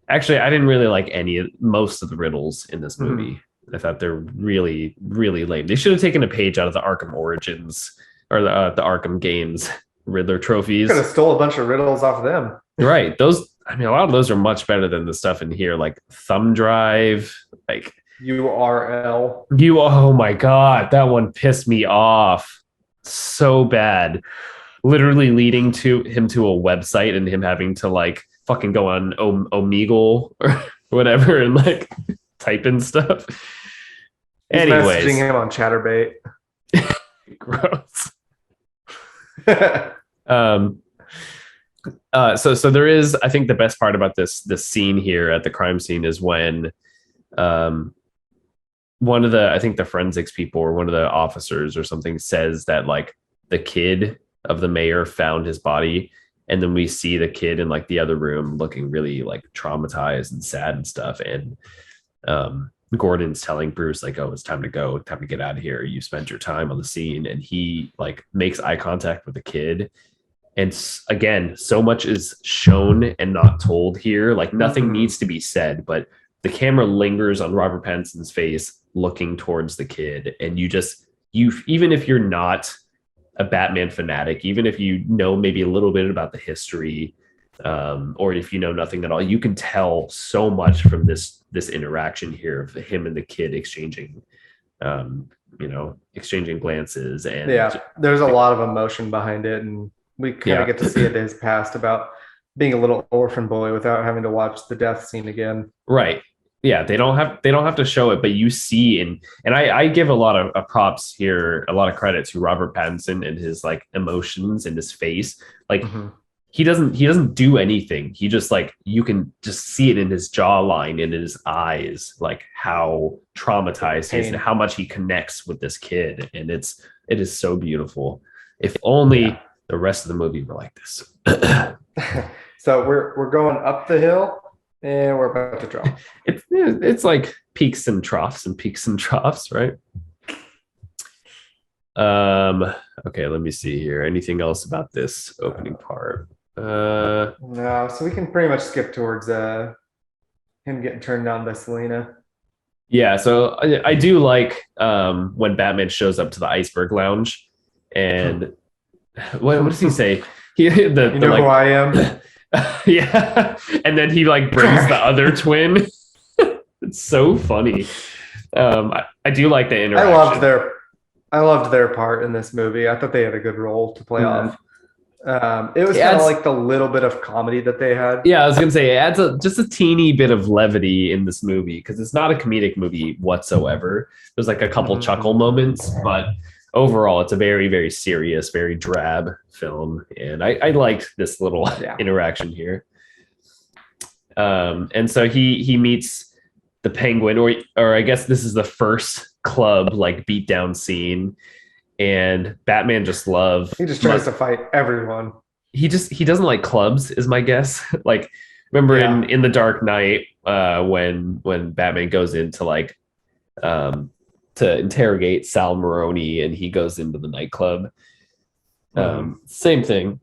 actually, I didn't really like most of the riddles in this movie. I thought they're really, really lame. They should have taken a page out of the Arkham Origins or the Arkham games Riddler trophies. Could have stole a bunch of riddles off of them. Right. Those, I mean, a lot of those are much better than the stuff in here, like thumb drive, like URL. Oh my God, that one pissed me off so bad. Literally leading to him to a website and him having to like fucking go on Omegle or whatever and like type in stuff. He's Anyways, messaging him on Chatterbait. Gross. So there is, I think the best part about this scene here at the crime scene is when one of the, I think the forensics people or one of the officers or something says that like the kid of the mayor found his body, and then we see the kid in like the other room looking really like traumatized and sad and stuff, and Gordon's telling Bruce like, oh, it's time to go, time to get out of here, you spent your time on the scene, and he like makes eye contact with the kid. And again, so much is shown and not told here. Like nothing needs to be said, but the camera lingers on Robert Pattinson's face looking towards the kid. And you even if you're not a Batman fanatic, even if you know maybe a little bit about the history, or if you know nothing at all, you can tell so much from this interaction here of him and the kid exchanging glances. And there's a lot of emotion behind it, and we kind of get to see it in his past about being a little orphan boy without having to watch the death scene again. Right. Yeah, they don't have to show it, but you see, and I give a lot of props here, a lot of credit to Robert Pattinson and his like emotions in his face. Like he doesn't do anything. He just like, you can just see it in his jawline and in his eyes, like how traumatized he is and how much he connects with this kid. And it is so beautiful. If only the rest of the movie were like this. So we're going up the hill. And we're about to drop. It's like peaks and troughs, right? Okay, let me see here. Anything else about this opening part? No, so we can pretty much skip towards him getting turned down by Selena. Yeah, so I do like when Batman shows up to the Iceberg Lounge, and what does he say? You know who I am? Yeah, and then he like brings the other twin. It's so funny. I do like the interaction. I loved their part in this movie. I thought they had a good role to play Mhm. off. It was kind of like the little bit of comedy that they had. Yeah, I was gonna say it adds just a teeny bit of levity in this movie because it's not a comedic movie whatsoever. There's like a couple chuckle moments, but overall, it's a very, very serious, very drab film, and I liked this little interaction here. And so he meets the Penguin, or I guess this is the first club like beatdown scene, and Batman just He just tries to fight everyone. He doesn't like clubs, is my guess. Like, remember in the Dark Knight, when Batman goes into like to interrogate Sal Maroni, and he goes into the nightclub. Same thing,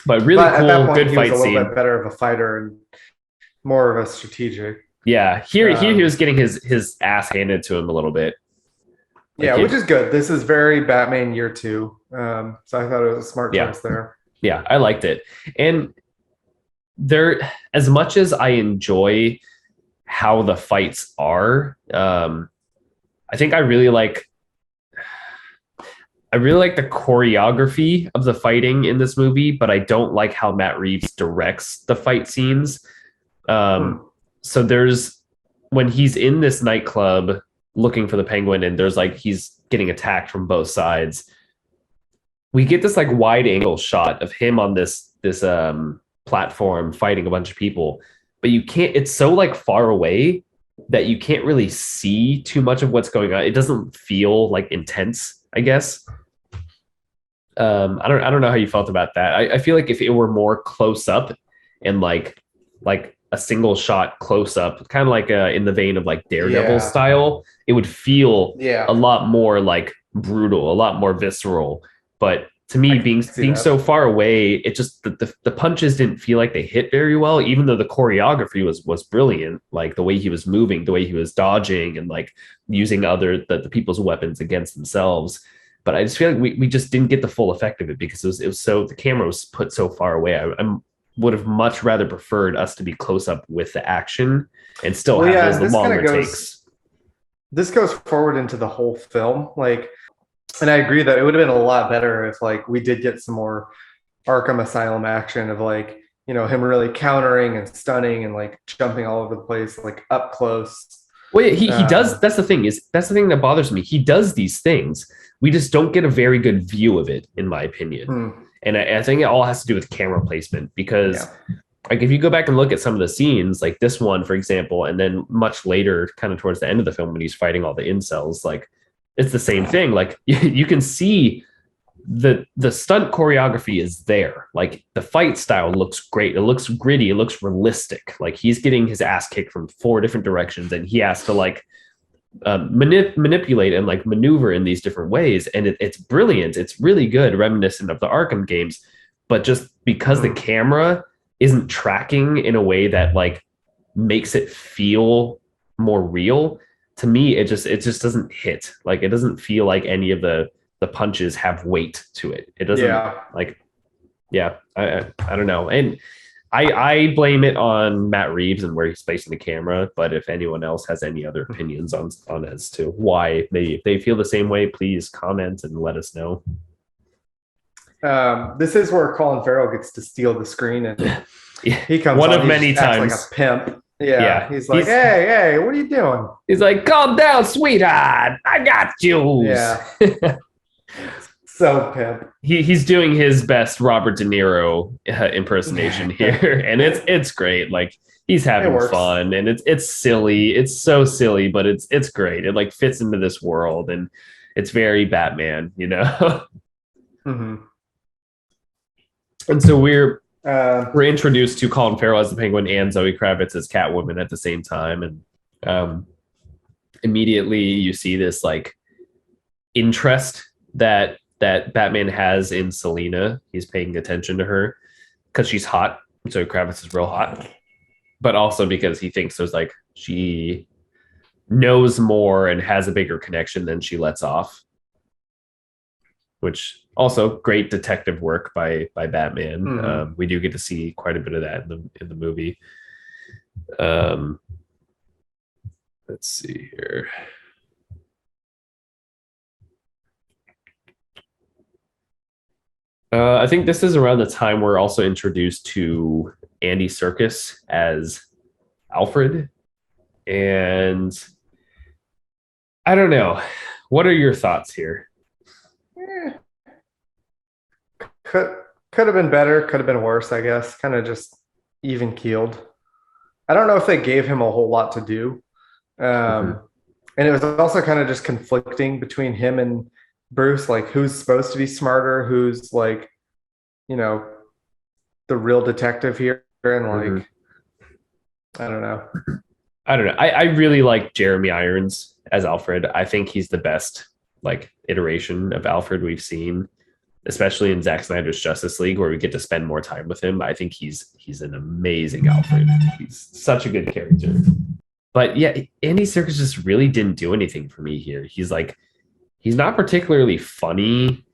but really cool, at that point, good fight scene. He was a little scene. bit better of a fighter and more of a strategic. Yeah, here he was getting his ass handed to him a little bit. Yeah, which is good. This is very Batman year 2. So I thought it was a smart choice there. Yeah, I liked it. And there, as much as I enjoy how the fights are, I think I really like the choreography of the fighting in this movie, but I don't like how Matt Reeves directs the fight scenes. So there's, when he's in this nightclub looking for the Penguin, and there's like he's getting attacked from both sides, we get this like wide angle shot of him on this platform fighting a bunch of people, but you can't, it's so like far away that you can't really see too much of what's going on. It doesn't feel like intense, I guess. I don't know how you felt about that. I feel like if it were more close up and like a single shot close up, kind of like in the vein of like Daredevil style, it would feel a lot more like brutal, a lot more visceral. But to me, being so far away, it just the punches didn't feel like they hit very well, even though the choreography was brilliant. Like the way he was moving, the way he was dodging, and like using the people's weapons against themselves. But I just feel like we just didn't get the full effect of it because it was so, the camera was put so far away. I would have much rather preferred us to be close up with the action and still have those longer takes. This goes forward into the whole film, like, and I agree that it would have been a lot better if like we did get some more Arkham Asylum action of like, you know, him really countering and stunning and like jumping all over the place, like up close. Well, yeah, he does. That's the thing that bothers me. He does these things. We just don't get a very good view of it, in my opinion. And I think it all has to do with camera placement because like if you go back and look at some of the scenes, like this one, for example, and then much later, kind of towards the end of the film when he's fighting all the incels, like it's the same thing. Like you can see the stunt choreography is there. Like the fight style looks great. It looks gritty. It looks realistic. Like he's getting his ass kicked from 4 different directions, and he has to like manipulate and like maneuver in these different ways, and it's brilliant. It's really good, reminiscent of the Arkham games, but just because the camera isn't tracking in a way that like makes it feel more real, to me it just doesn't hit. Like it doesn't feel like any of the punches have weight to it. It doesn't I don't know. And I blame it on Matt Reeves and where he's placing the camera, but if anyone else has any other opinions on as to why they feel the same way, please comment and let us know. This is where Colin Farrell gets to steal the screen, and he comes one on, of many times like a pimp. He's like, hey, what are you doing? He's like, calm down, sweetheart, I got you. So pimp. He's doing his best Robert De Niro impersonation here, and it's great. Like he's having fun, and it's silly. It's so silly, but it's great. It like fits into this world, and it's very Batman, you know. And so we're introduced to Colin Farrell as the Penguin and Zoe Kravitz as Catwoman at the same time, and immediately you see this like interest that Batman has in Selina. He's paying attention to her because she's hot. So Kravitz is real hot, but also because he thinks there's like she knows more and has a bigger connection than she lets off. Which also great detective work by Batman. Mhm. We do get to see quite a bit of that in the movie. Let's see here. I think this is around the time we're also introduced to Andy Serkis as Alfred. And I don't know. What are your thoughts here? Eh, could have been better, could have been worse, I guess. Kind of just even keeled. I don't know if they gave him a whole lot to do. Mhm. And it was also kind of just conflicting between him and Bruce, like who's supposed to be smarter, who's like, you know, the real detective here, and Mhm. like, I don't know. I don't know. I really like Jeremy Irons as Alfred. I think he's the best like iteration of Alfred we've seen, especially in Zack Snyder's Justice League, where we get to spend more time with him. I think he's an amazing Alfred. He's such a good character. But yeah, Andy Serkis just really didn't do anything for me here. He's not particularly funny.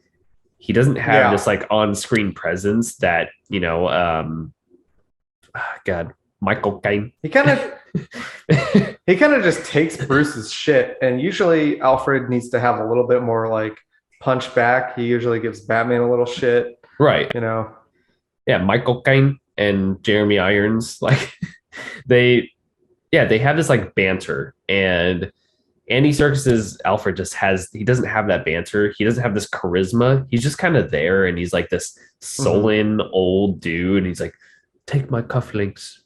He doesn't have this Yeah, like on-screen presence that, God, Michael Caine. he kind of he kind of just takes Bruce's shit, and usually Alfred needs to have a little bit more like punch back. He usually gives Batman a little shit, Right. you know. Yeah, Michael Caine and Jeremy Irons, like they they have this like banter, and Andy Serkis's Alfred he doesn't have that banter. He doesn't have this charisma. He's just kind of there, and he's like this Mhm. sullen old dude. And he's like, "Take my cufflinks.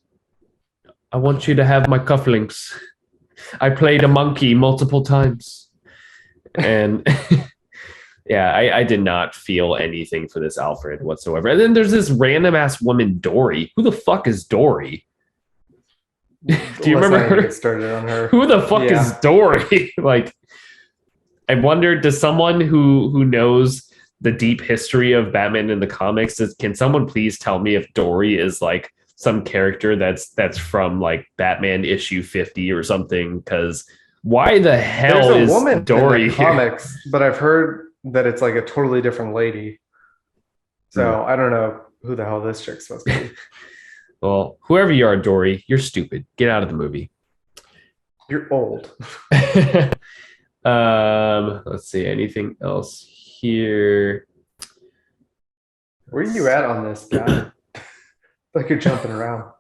I want you to have my cufflinks. I played a monkey multiple times." And yeah, I did not feel anything for this Alfred whatsoever. And then there's this random ass woman, Dory. Who the fuck is Dory? Do you Let's remember not even her? get started on her. Who the fuck is Yeah. Dory? Like, I wonder, does someone who knows the deep history of Batman in the comics, can someone please tell me if Dory is like some character that's from like Batman issue 50 or something? Because why the There's hell a is woman in the Dory here? comics, but I've heard that it's like a totally different lady. Hmm. So I don't know who the hell this chick's supposed to be. Well, whoever you are, Dory, you're stupid. Get out of the movie. You're old. Let's see. Anything else here? Where are you at on this, Pat? Like you're jumping around.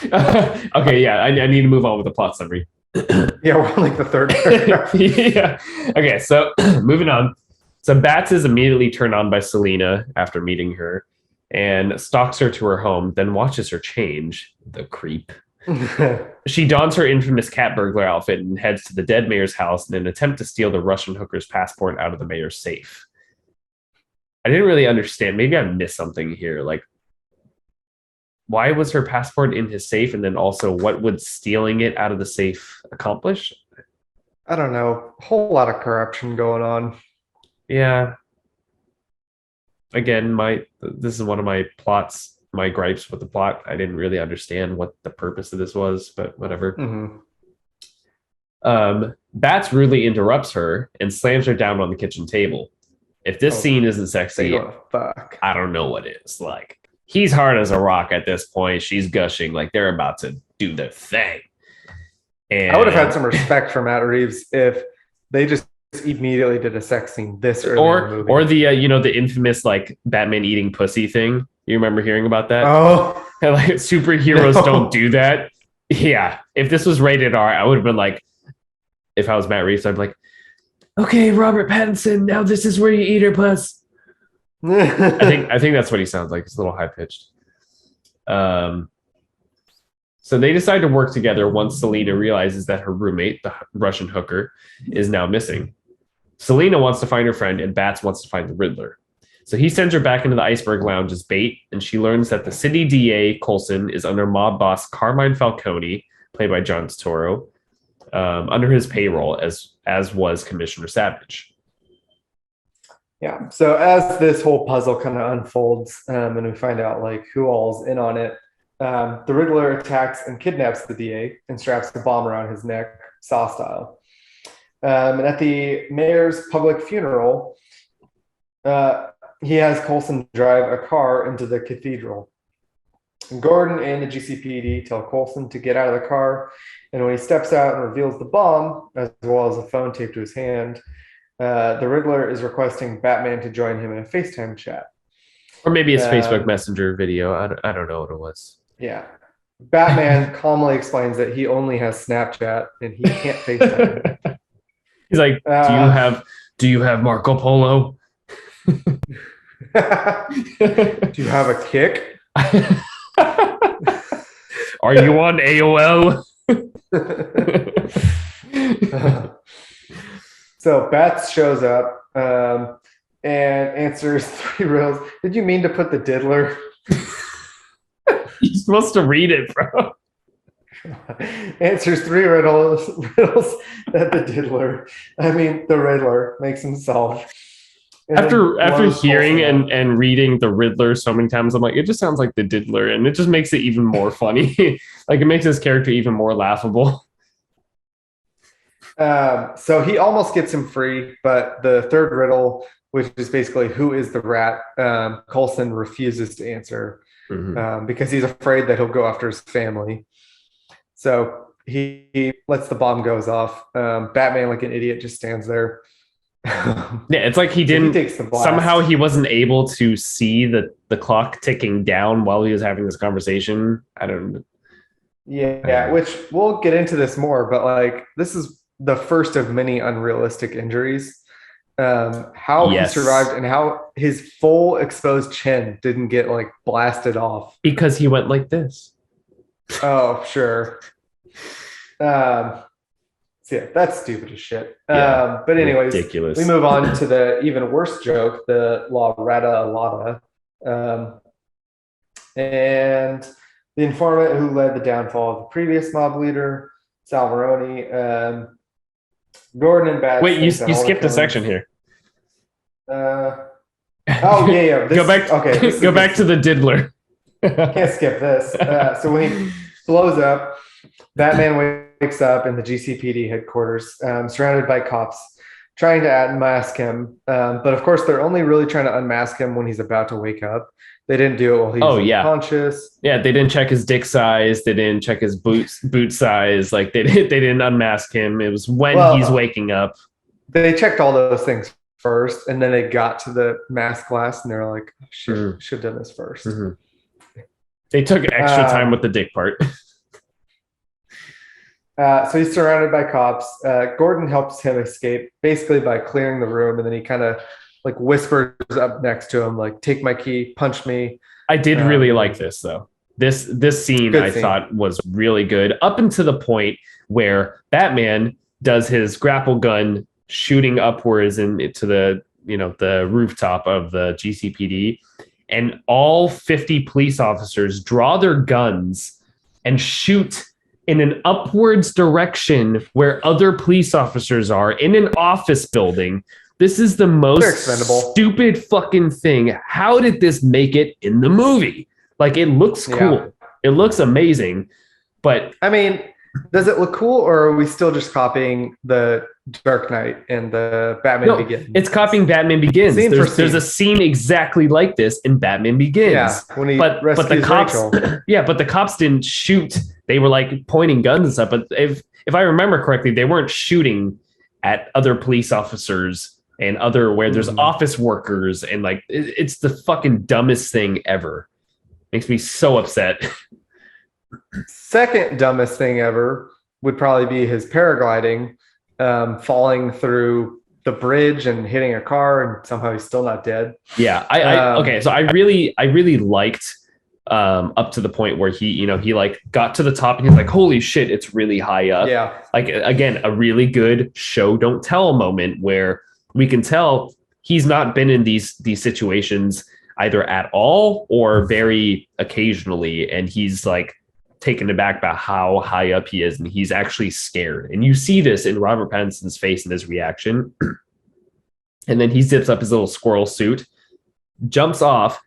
Okay, yeah, I need to move on with the plot summary. Yeah, we're on like the third paragraph. Yeah. Okay, so moving on. So Bats is immediately turned on by Selena after meeting her and stalks her to her home, then watches her change. The creep. She dons her infamous cat burglar outfit and heads to the dead mayor's house in an attempt to steal the Russian hooker's passport out of the mayor's safe. I didn't really understand. Maybe I missed something here. Like, why was her passport in his safe? And then also, what would stealing it out of the safe accomplish? I don't know. A whole lot of corruption going on. Yeah. Again, this is one of my gripes with the plot. I didn't really understand what the purpose of this was, but whatever. Mm-hmm. Bats rudely interrupts her and slams her down on the kitchen table. If this Oh, scene isn't They sexy, want to fuck. I don't know what is. Like, he's hard as a rock at this point. She's gushing like they're about to do their thing. And I would have had some respect for Matt Reeves if they just immediately did a sex scene this early in the movie. or the the infamous like Batman eating pussy thing. You remember hearing about that? Oh, And, like, superheroes no. don't do that. Yeah, if this was rated R, I would have been like, if I was Matt Reeves, I'd be like, okay, Robert Pattinson, now this is where you eat her puss. I think that's what he sounds like. It's a little high pitched. So they decide to work together once Selena realizes that her roommate, the Russian hooker, is now missing. Selena wants to find her friend, and Bats wants to find the Riddler. So he sends her back into the Iceberg Lounge as bait, and she learns that the city DA, Coulson, is under mob boss Carmine Falcone, played by John Turturro, under his payroll, as was Commissioner Savage. Yeah. So as this whole puzzle kind of unfolds, and we find out like who all's in on it, the Riddler attacks and kidnaps the DA and straps the bomb around his neck, Saw style. And at the mayor's public funeral, he has Coulson drive a car into the cathedral. Gordon and the GCPD tell Coulson to get out of the car, and when he steps out and reveals the bomb, as well as a phone taped to his hand, the Riddler is requesting Batman to join him in a FaceTime chat. Or maybe it's Facebook Messenger video. I don't know what it was. Yeah. Batman calmly explains that he only has Snapchat and he can't FaceTime. He's like, do you have Marco Polo? Do you have a kick? Are you on AOL? So Bats shows up and answers 3 riddles. Did you mean to put the diddler? You're supposed to read it, bro. Answers 3 riddles that the Riddler makes himself. After hearing and reading the Riddler so many times, I'm like, it just sounds like the Diddler, and it just makes it even more funny. Like, it makes his character even more laughable. So he almost gets him free, but the 3rd riddle, which is basically who is the rat, Coulson refuses to answer because he's afraid that he'll go after his family. So he lets the bomb goes off. Batman, like an idiot, just stands there. Yeah, it's like he didn't. Somehow he wasn't able to see the clock ticking down while he was having this conversation. I don't know. Yeah, which we'll get into this more, but like this is the first of many unrealistic injuries. How he survived and how his full exposed chin didn't get like blasted off because he went like this. Oh, sure. So yeah, that's stupid as shit. Yeah, but anyways, ridiculous. We move on to the even worse joke, the La Rata Alata. And the informant who led the downfall of the previous mob leader, Salvaroni. Gordon and Bats. Wait, you skipped a section here. Oh, yeah. Go back. Okay, go back to the diddler. Can't skip this. So when he blows up, Batman wakes up in the GCPD headquarters, surrounded by cops, trying to unmask him. But of course, they're only really trying to unmask him when he's about to wake up. They didn't do it while he's unconscious. Yeah, they didn't check his dick size. They didn't check his boot size. Like they didn't unmask him. It was when he's waking up. They checked all those things first, and then they got to the mask glass, and they're like, oh, shit, should have done this first. They took extra time with the dick part. So he's surrounded by cops. Gordon helps him escape basically by clearing the room, and then he kind of like whispers up next to him, like, take my key, punch me. I did really like this though. This scene I thought was really good up until the point where Batman does his grapple gun shooting upwards into the the rooftop of the GCPD, and all 50 police officers draw their guns and shoot in an upwards direction where other police officers are in an office building. This is the most stupid fucking thing. How did this make it in the movie? Like, it looks cool. Yeah. It looks amazing. But I mean, does it look cool, or are we still just copying the Dark Knight and the Batman Begins? It's copying Batman Begins. There's a scene exactly like this in Batman Begins. Yeah, when he but the cops, but the cops didn't shoot. They were like pointing guns and stuff. But if I remember correctly, they weren't shooting at other police officers and other where there's office workers, and like it's the fucking dumbest thing ever. Makes me so upset. Second dumbest thing ever would probably be his paragliding, falling through the bridge and hitting a car, and somehow he's still not dead. Yeah, okay. So I really liked up to the point where he like got to the top and he's like, holy shit, it's really high up. Yeah. Like, again, a really good show don't tell moment where we can tell he's not been in these situations either at all or very occasionally, and he's like taken aback by how high up he is, and he's actually scared. And you see this in Robert Pattinson's face and his reaction. And then he zips up his little squirrel suit, jumps off,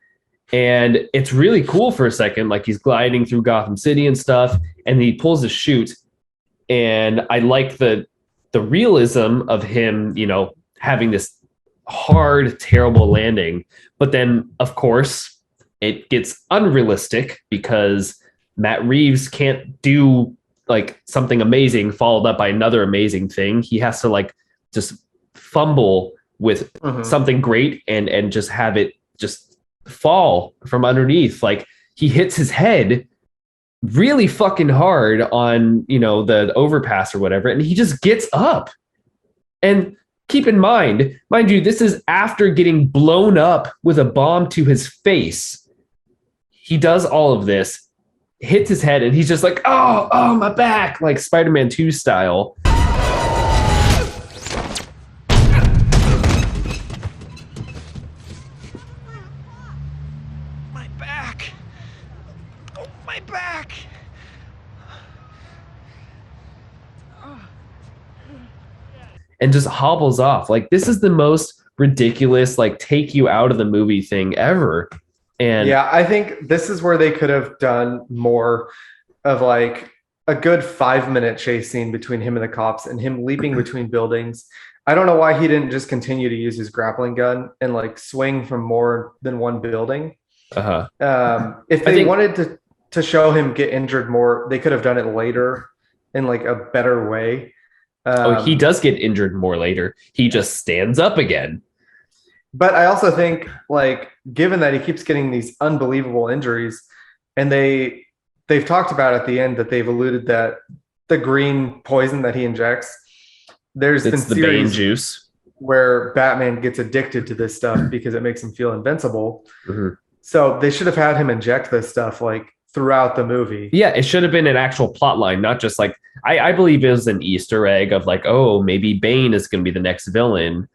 and it's really cool for a second. Like, he's gliding through Gotham City and stuff, and he pulls a chute. And I like the the realism of him, having this hard, terrible landing. But then, of course, it gets unrealistic because Matt Reeves can't do like something amazing followed up by another amazing thing. He has to like just fumble with something great and just have it just fall from underneath. Like he hits his head really fucking hard on, the overpass or whatever, and he just gets up. And keep in mind you, this is after getting blown up with a bomb to his face. He does all of this, hits his head, and he's just like, oh, my back, like Spider-Man 2 style. My back. Oh, my back. And just hobbles off. Like, this is the most ridiculous, like, take you out of the movie thing ever. And yeah, I think this is where they could have done more of like a good 5-minute chase scene between him and the cops and him leaping between buildings. I don't know why he didn't just continue to use his grappling gun and like swing from more than one building. If they wanted to show him get injured more, they could have done it later in like a better way. He does get injured more later. He just stands up again. But I also think, like, given that he keeps getting these unbelievable injuries, and they've talked about at the end that they've alluded that the green poison that he injects, it's been the Bane juice where Batman gets addicted to this stuff because it makes him feel invincible. Mm-hmm. So they should have had him inject this stuff like throughout the movie. Yeah, it should have been an actual plot line, not just like I believe it was an Easter egg of like, oh, maybe Bane is going to be the next villain.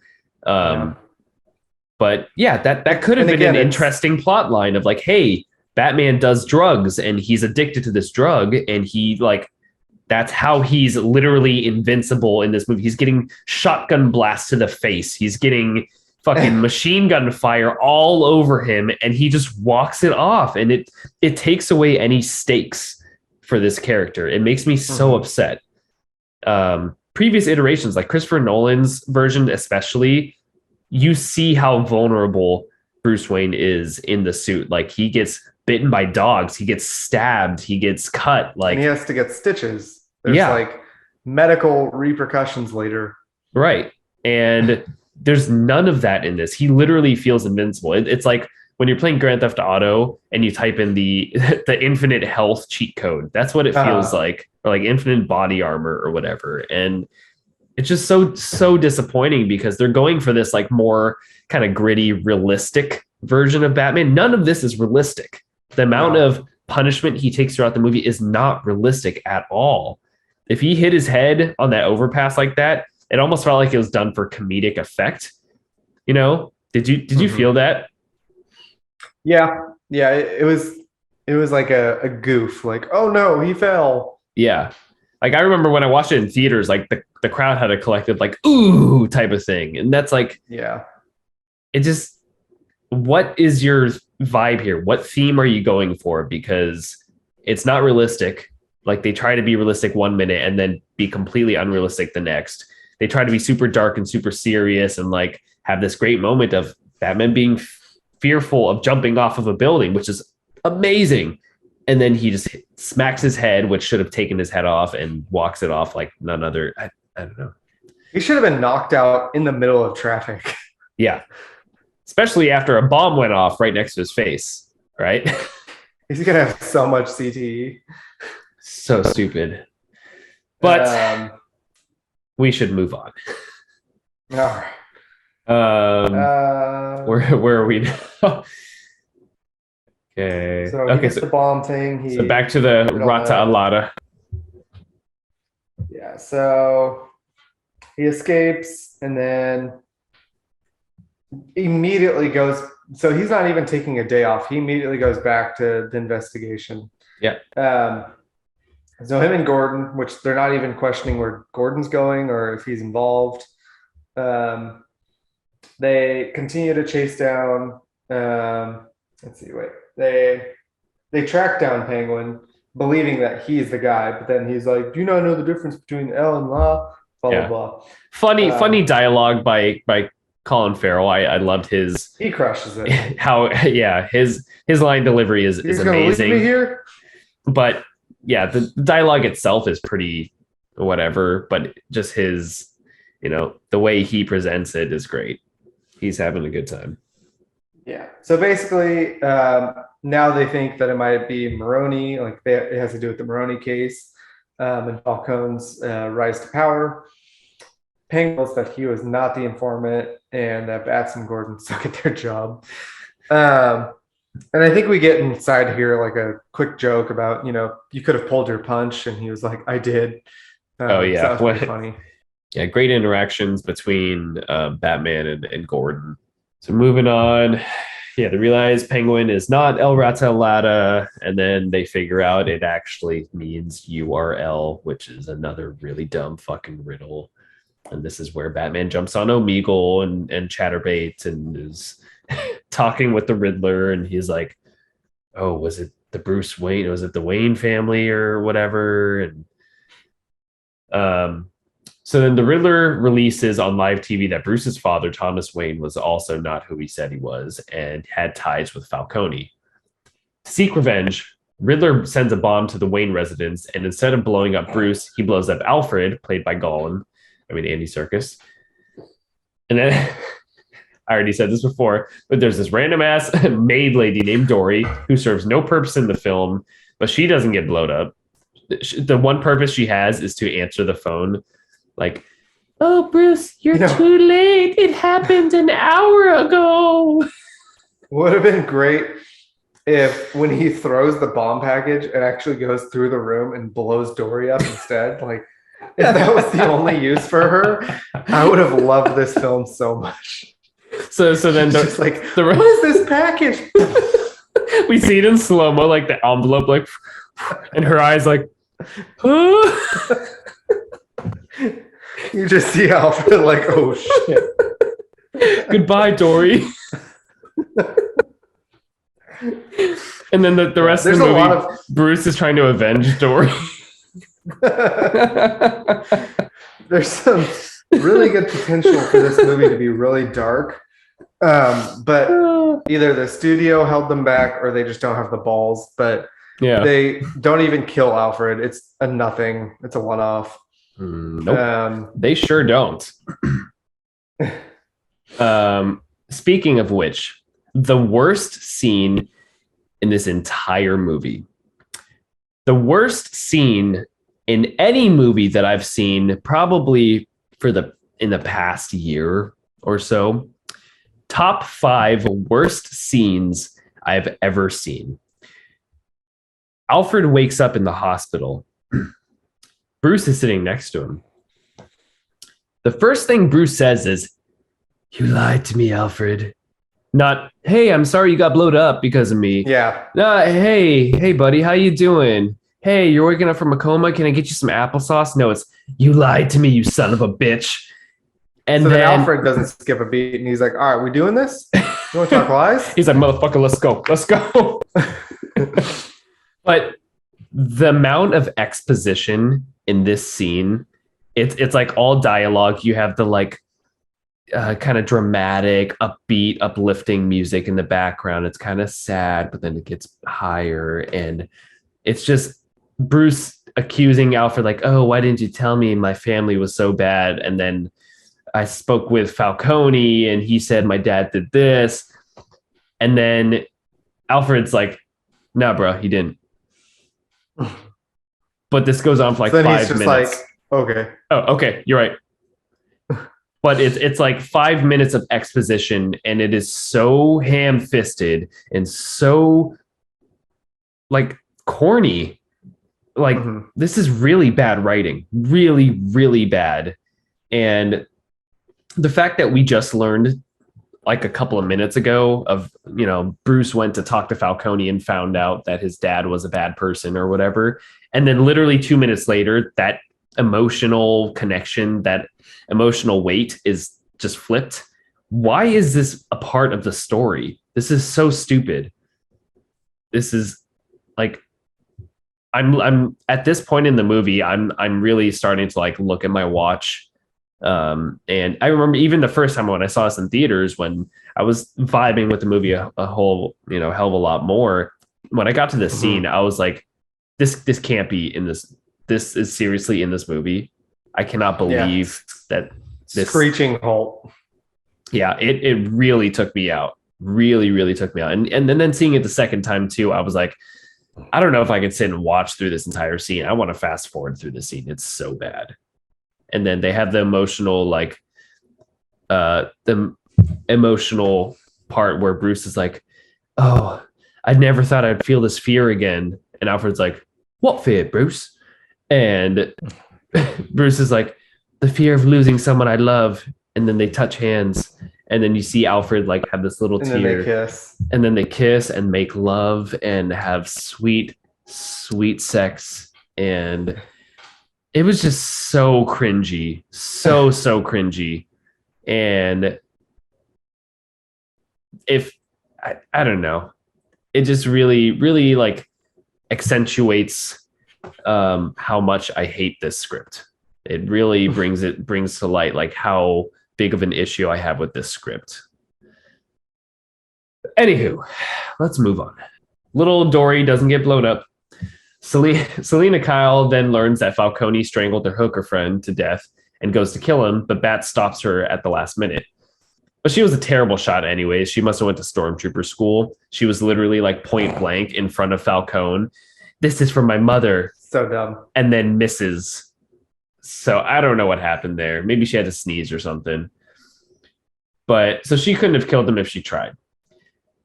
But yeah, that could have been an interesting plot line of like, hey, Batman does drugs and he's addicted to this drug, and he like that's how he's literally invincible in this movie. He's getting shotgun blasts to the face. He's getting fucking machine gun fire all over him, and he just walks it off, and it takes away any stakes for this character. It makes me so upset. Previous iterations, like Christopher Nolan's version especially, you see how vulnerable Bruce Wayne is in the suit. Like he gets bitten by dogs, he gets stabbed, he gets cut, like and he has to get stitches. There's like medical repercussions later. Right. And there's none of that in this. He literally feels invincible. It's like when you're playing Grand Theft Auto and you type in the infinite health cheat code. That's what it feels like, or like infinite body armor or whatever. And it's just so disappointing because they're going for this like more kind of gritty, realistic version of Batman. None of this is realistic. The amount of punishment he takes throughout the movie is not realistic at all. If he hit his head on that overpass like that, it almost felt like it was done for comedic effect. Did you feel that? Yeah. It was like a goof. Like, oh no, he fell. Yeah. Like I remember when I watched it in theaters, like the crowd had a collective like ooh type of thing, and that's like it just. What is your vibe here? What theme are you going for? Because it's not realistic. Like they try to be realistic 1 minute and then be completely unrealistic the next. They try to be super dark and super serious and like have this great moment of Batman being fearful of jumping off of a building, which is amazing. And then he just smacks his head, which should have taken his head off, and walks it off like none other. I don't know. He should have been knocked out in the middle of traffic. Yeah. Especially after a bomb went off right next to his face, right? He's going to have so much CTE. So stupid. But we should move on. All right. Where are we now? Okay. So he gets the bomb thing. So back to the Rata Alada. Yeah, so he escapes and then immediately goes. So he's not even taking a day off. He immediately goes back to the investigation. Yeah. So him and Gordon, which they're not even questioning where Gordon's going or if he's involved. They continue to chase down. Let's see. Wait. They track down Penguin, believing that he's the guy, but then he's like, "Do you not know the difference between L and La?" blah Yeah. blah blah. Funny dialogue by Colin Farrell. I loved his He crushes it. his line delivery is He's gonna leave amazing. me here. But yeah, the dialogue itself is pretty whatever, but just his, the way he presents it is great. He's having a good time. Yeah. So basically, now they think that it might be Maroni, like it has to do with the Maroni case, and Falcone's rise to power. Penguin knows that he was not the informant, and Bats and Gordon suck at their job. And I think we get inside here like a quick joke about, you could have pulled your punch, and he was like, "I did." Oh yeah, so that was pretty funny. Yeah, great interactions between Batman and Gordon. So moving on, they realize Penguin is not El Ratalata, and then they figure out it actually means URL, which is another really dumb fucking riddle. And this is where Batman jumps on Omegle and Chatterbait and is talking with the Riddler, and he's like, "Oh, was it the Bruce Wayne? Was it the Wayne family or whatever?" And so then the Riddler releases on live TV that Bruce's father, Thomas Wayne, was also not who he said he was and had ties with Falcone. To seek revenge, Riddler sends a bomb to the Wayne residence, and instead of blowing up Bruce, he blows up Alfred, played by Andy Serkis. And then, I already said this before, but there's this random ass maid lady named Dory who serves no purpose in the film, but she doesn't get blown up. The one purpose she has is to answer the phone like, "Oh, Bruce, you're too late. It happened an hour ago." Would have been great if when he throws the bomb package, it actually goes through the room and blows Dory up instead. Like, if that was the only use for her, I would have loved this film so much. So then just like, what is this package? We see it in slow-mo, like the envelope, like, and her eyes like, huh? You just see Alfred like, "Oh shit. Goodbye, Dory." And then the rest of the movie, Bruce is trying to avenge Dory. There's some really good potential for this movie to be really dark. But either the studio held them back or they just don't have the balls. But they don't even kill Alfred. It's a nothing. It's a one-off. Nope. They sure don't. Speaking of which, the worst scene in this entire movie, the worst scene in any movie that I've seen, probably in the past year or so, top 5 worst scenes I've ever seen. Alfred wakes up in the hospital. Bruce is sitting next to him. The first thing Bruce says is, "You lied to me, Alfred." Not, "Hey, I'm sorry you got blowed up because of me." Yeah. Hey, buddy, how you doing? Hey, you're waking up from a coma. Can I get you some applesauce? No, it's, "You lied to me, you son of a bitch." And so then Alfred doesn't skip a beat, and he's like, "All right, we doing this? You want to talk lies?" He's like, "Motherfucker, let's go." But the amount of exposition in this scene, it's like all dialogue. You have the like kind of dramatic, upbeat, uplifting music in the background. It's kind of sad, but then it gets higher, and it's just Bruce accusing Alfred like, "Oh, why didn't you tell me my family was so bad?" And then I spoke with Falcone, and he said my dad did this. And then Alfred's like, "No, bro, he didn't." But this goes on for like 5 minutes. Like, okay. Oh, okay, you're right. But it's like 5 minutes of exposition, and it is so ham-fisted and so like corny. Like, this is really bad writing. Really, really bad. And the fact that we just learned like a couple of minutes ago of, Bruce went to talk to Falcone and found out that his dad was a bad person or whatever. And then literally 2 minutes later, that emotional connection, that emotional weight is just flipped. Why is this a part of the story? This is so stupid. This is like, I'm at this point in the movie, I'm really starting to like look at my watch And I remember even the first time when I saw this in theaters, when I was vibing with the movie a whole, hell of a lot more. When I got to this scene, I was like, this can't be in this. This is seriously in this movie. I cannot believe that this screeching halt. Yeah, it really took me out. Really, really took me out. And then seeing it the second time too, I was like, I don't know if I could sit and watch through this entire scene. I want to fast forward through the scene. It's so bad. And then they have the emotional, the emotional part where Bruce is like, oh, I never thought I'd feel this fear again. And Alfred's like, what fear, Bruce? And Bruce is like, the fear of losing someone I love. And then they touch hands. And then you see Alfred have this little tear. And then they kiss. And then they kiss and make love and have sweet, sweet sex. And it was just so cringy. So cringy. And I don't know. It just really, really accentuates how much I hate this script. It really brings to light how big of an issue I have with this script. Anywho, let's move on. Little Dory doesn't get blown up. Selena Kyle then learns that Falcone strangled her hooker friend to death and goes to kill him, but Bat stops her at the last minute. But she was a terrible shot anyways. She must have went to stormtrooper school. She was literally point blank in front of Falcone. This is from my mother. So dumb. And then misses. So I don't know what happened there. Maybe she had to sneeze or something. But so she couldn't have killed him if she tried.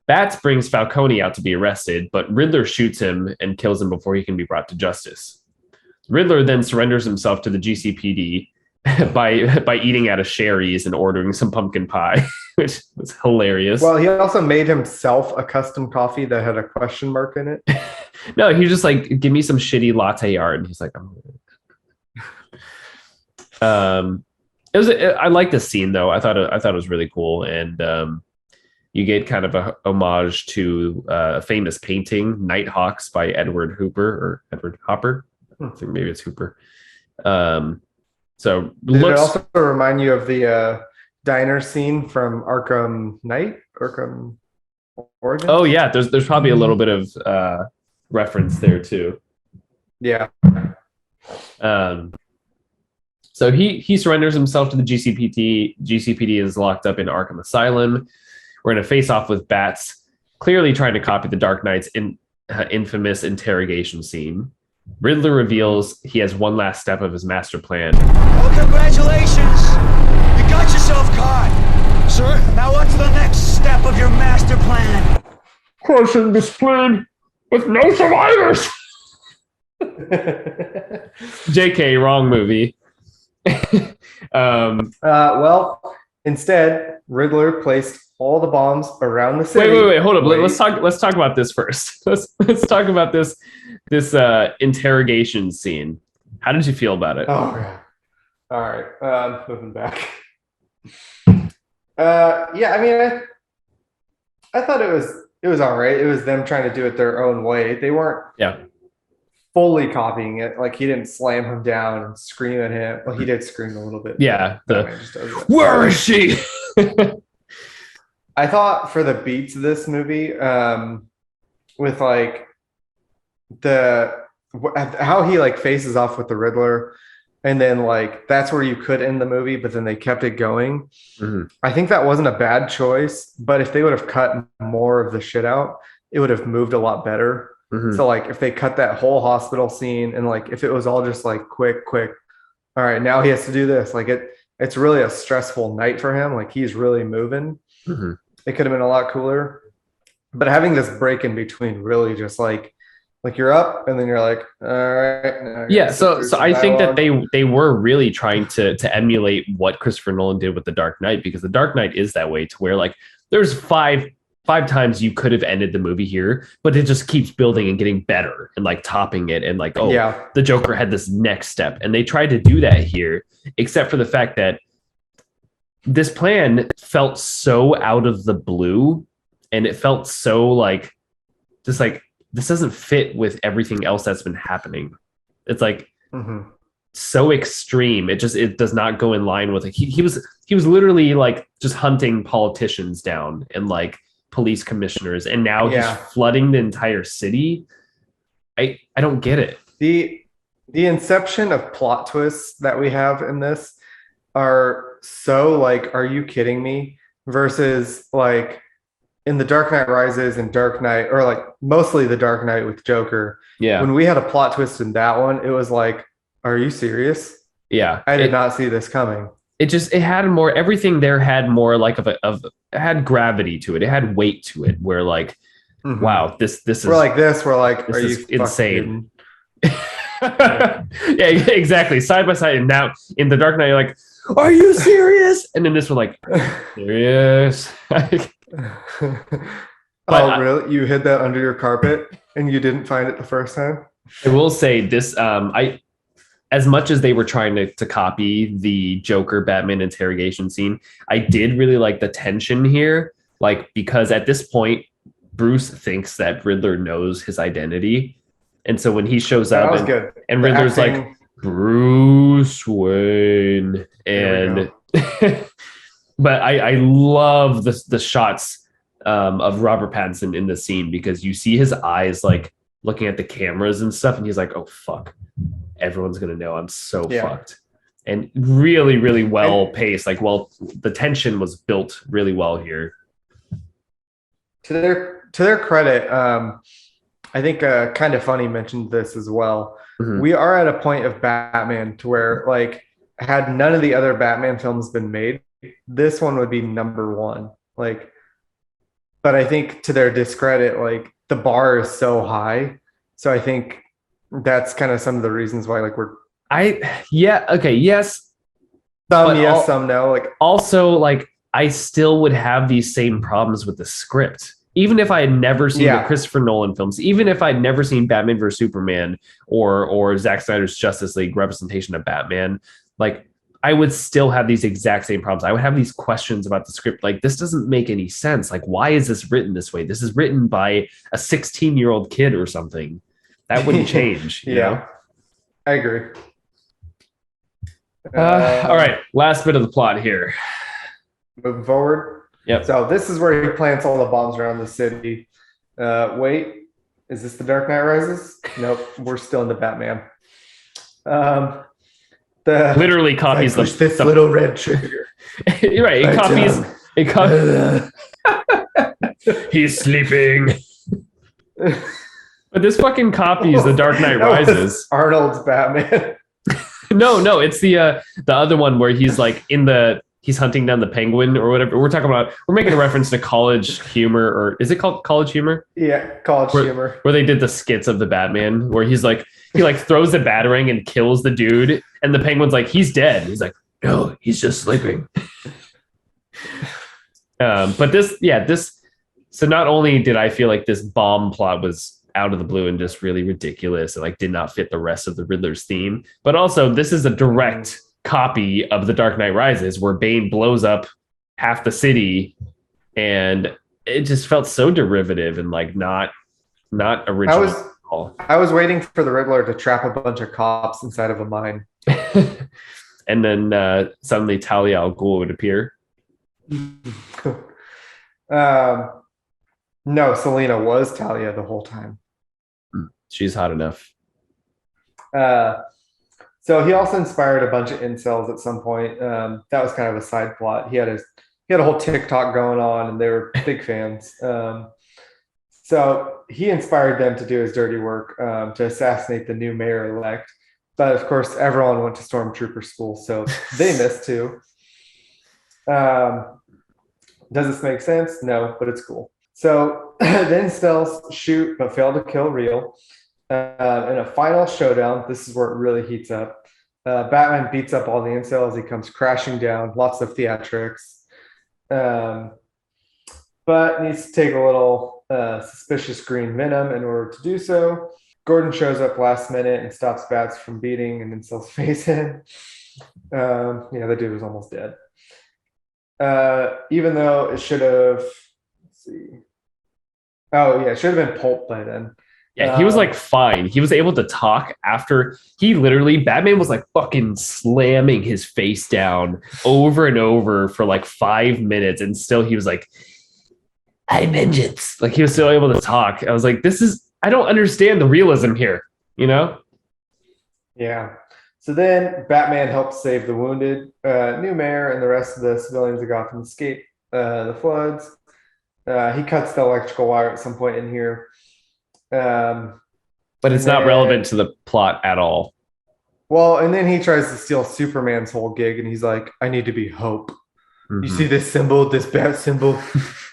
Bats brings Falcone out to be arrested, but Riddler shoots him and kills him before he can be brought to justice. Riddler then surrenders himself to the GCPD by eating out of Sherry's and ordering some pumpkin pie, which was hilarious. Well, he also made himself a custom coffee that had a question mark in it. No, he just give me some shitty latte art, and he's like, I like this scene though. I thought it was really cool, and you get kind of a homage to a famous painting, Nighthawks by Edward Hopper. I think maybe it's Hooper. So did it also remind you of the diner scene from Arkham Origins? Oh yeah, there's probably a little bit of reference there too. Yeah. So he surrenders himself to the GCPD. GCPD is locked up in Arkham Asylum. We're in a face-off with Bats, clearly trying to copy the Dark Knight's infamous interrogation scene. Riddler reveals he has one last step of his master plan. Well, congratulations! You got yourself caught! Sir, now what's the next step of your master plan? Crushing this plan with no survivors! JK, wrong movie. Well, instead, Riddler placed all the bombs around the city. Wait, hold up. Let's talk about this first. Let's talk about this interrogation scene. How did you feel about it? Oh, yeah. All right. Moving back. Yeah, I mean, I thought it was all right. It was them trying to do it their own way. They weren't fully copying it. He didn't slam him down and scream at him. Well, he did scream a little bit. Yeah. Where is she? I thought for the beats of this movie, with how he faces off with the Riddler, and then that's where you could end the movie, but then they kept it going. Mm-hmm. I think that wasn't a bad choice, but if they would have cut more of the shit out, it would have moved a lot better. Mm-hmm. So if they cut that whole hospital scene and if it was all just quick, all right, now he has to do this. It's really a stressful night for him. He's really moving. Mm-hmm. It could have been a lot cooler, but having this break in between really just you're up and then you're all right. Yeah. So I think that they were really trying to emulate what Christopher Nolan did with The Dark Knight, because The Dark Knight is that way, to where there's five times you could have ended the movie here, but it just keeps building and getting better and topping it. And the Joker had this next step, and they tried to do that here, except for the fact that this plan felt so out of the blue, and it felt so this doesn't fit with everything else that's been happening. It's mm-hmm. so extreme. It does not go in line with it. He was literally like just hunting politicians down and like police commissioners, and now he's flooding the entire city. I don't get it. The inception of plot twists that we have in this are so like, are you kidding me? Versus like in The Dark Knight Rises and Dark Knight, or like mostly The Dark Knight with Joker. Yeah. When we had a plot twist in that one, it was like, are you serious? Yeah. I did not see this coming. It had more, everything there had more like it had gravity to it. It had weight to it where like, wow, this is, we're like this, we're like, this are is you insane. Yeah, exactly. Side by side. And now in The Dark Knight, you're like, are you serious? And then this one, like, serious. Really? You hid that under your carpet and you didn't find it the first time? I will say this, as much as they were trying to copy the Joker Batman interrogation scene, I did really like the tension here. Like, because at this point, Bruce thinks that Riddler knows his identity. And so when he shows up and Riddler's like, Bruce Wayne. And but I love the shots of Robert Pattinson in the scene, because you see his eyes like looking at the cameras and stuff, and he's like, oh fuck, everyone's gonna know I'm so fucked. And really, really well paced. Like, well, the tension was built really well here. To their credit, I think Kind of Funny mentioned this as well. We are at a point of Batman to where, like, had none of the other Batman films been made, this one would be number one. Like, but I think to their discredit, like, the bar is so high. So I think that's kind of some of the reasons why, like, yes. Some no. Like, also, like, I still would have these same problems with the script. Even if I had never seen the Christopher Nolan films, even if I'd never seen Batman vs Superman or Zack Snyder's Justice League representation of Batman, like, I would still have these exact same problems. I would have these questions about the script. Like, this doesn't make any sense. Like, why is this written this way? This is written by a 16-year-old kid or something. That wouldn't change. You know? I agree. All right. Last bit of the plot here. Moving forward. Yep. So this is where he plants all the bombs around the city. Wait, is this The Dark Knight Rises? Nope, we're still in the Batman. Literally copies this little red trigger. Right. It copies. He's sleeping. But this fucking copies The Dark Knight Rises. Arnold's Batman. No, it's the other one where he's like he's hunting down the penguin or whatever. We're making a reference to College Humor, or is it called College Humor? Yeah, College Humor. Where they did the skits of the Batman, where he throws the batarang and kills the dude, and the penguin's like, he's dead. He's like, no, he's just sleeping. But this. So not only did I feel like this bomb plot was out of the blue and just really ridiculous and like did not fit the rest of the Riddler's theme, but also this is a direct copy of The Dark Knight Rises, where Bane blows up half the city, and it just felt so derivative and like not original. I was waiting for the Riddler to trap a bunch of cops inside of a mine. And then suddenly Talia al Ghul would appear. No, Selena was Talia the whole time. She's hot enough. So he also inspired a bunch of incels at some point. That was kind of a side plot. He had a whole TikTok going on, and they were big fans. So he inspired them to do his dirty work, to assassinate the new mayor-elect. But of course, everyone went to Stormtrooper school, so they missed too. Does this make sense? No, but it's cool. So then incels shoot but fail to kill Real. In a final showdown, this is where it really heats up. Batman beats up all the incels. He comes crashing down. Lots of theatrics. But needs to take a little suspicious green venom in order to do so. Gordon shows up last minute and stops Bats from beating an incel's face in. The dude was almost dead. Even though it should have... Let's see. Oh, yeah, it should have been Pulp by then. Yeah, he was like fine. He was able to talk after Batman was like fucking slamming his face down over and over for like 5 minutes. And still he was like, I vengeance. Like he was still able to talk. I was like, I don't understand the realism here, you know? Yeah. So then Batman helps save the wounded. New mayor and the rest of the civilians of Gotham escape the floods. He cuts the electrical wire at some point in here. But it's not relevant to the plot at all. Well, and then he tries to steal Superman's whole gig, and he's like, I need to be hope. Mm-hmm. You see this symbol, this bat symbol?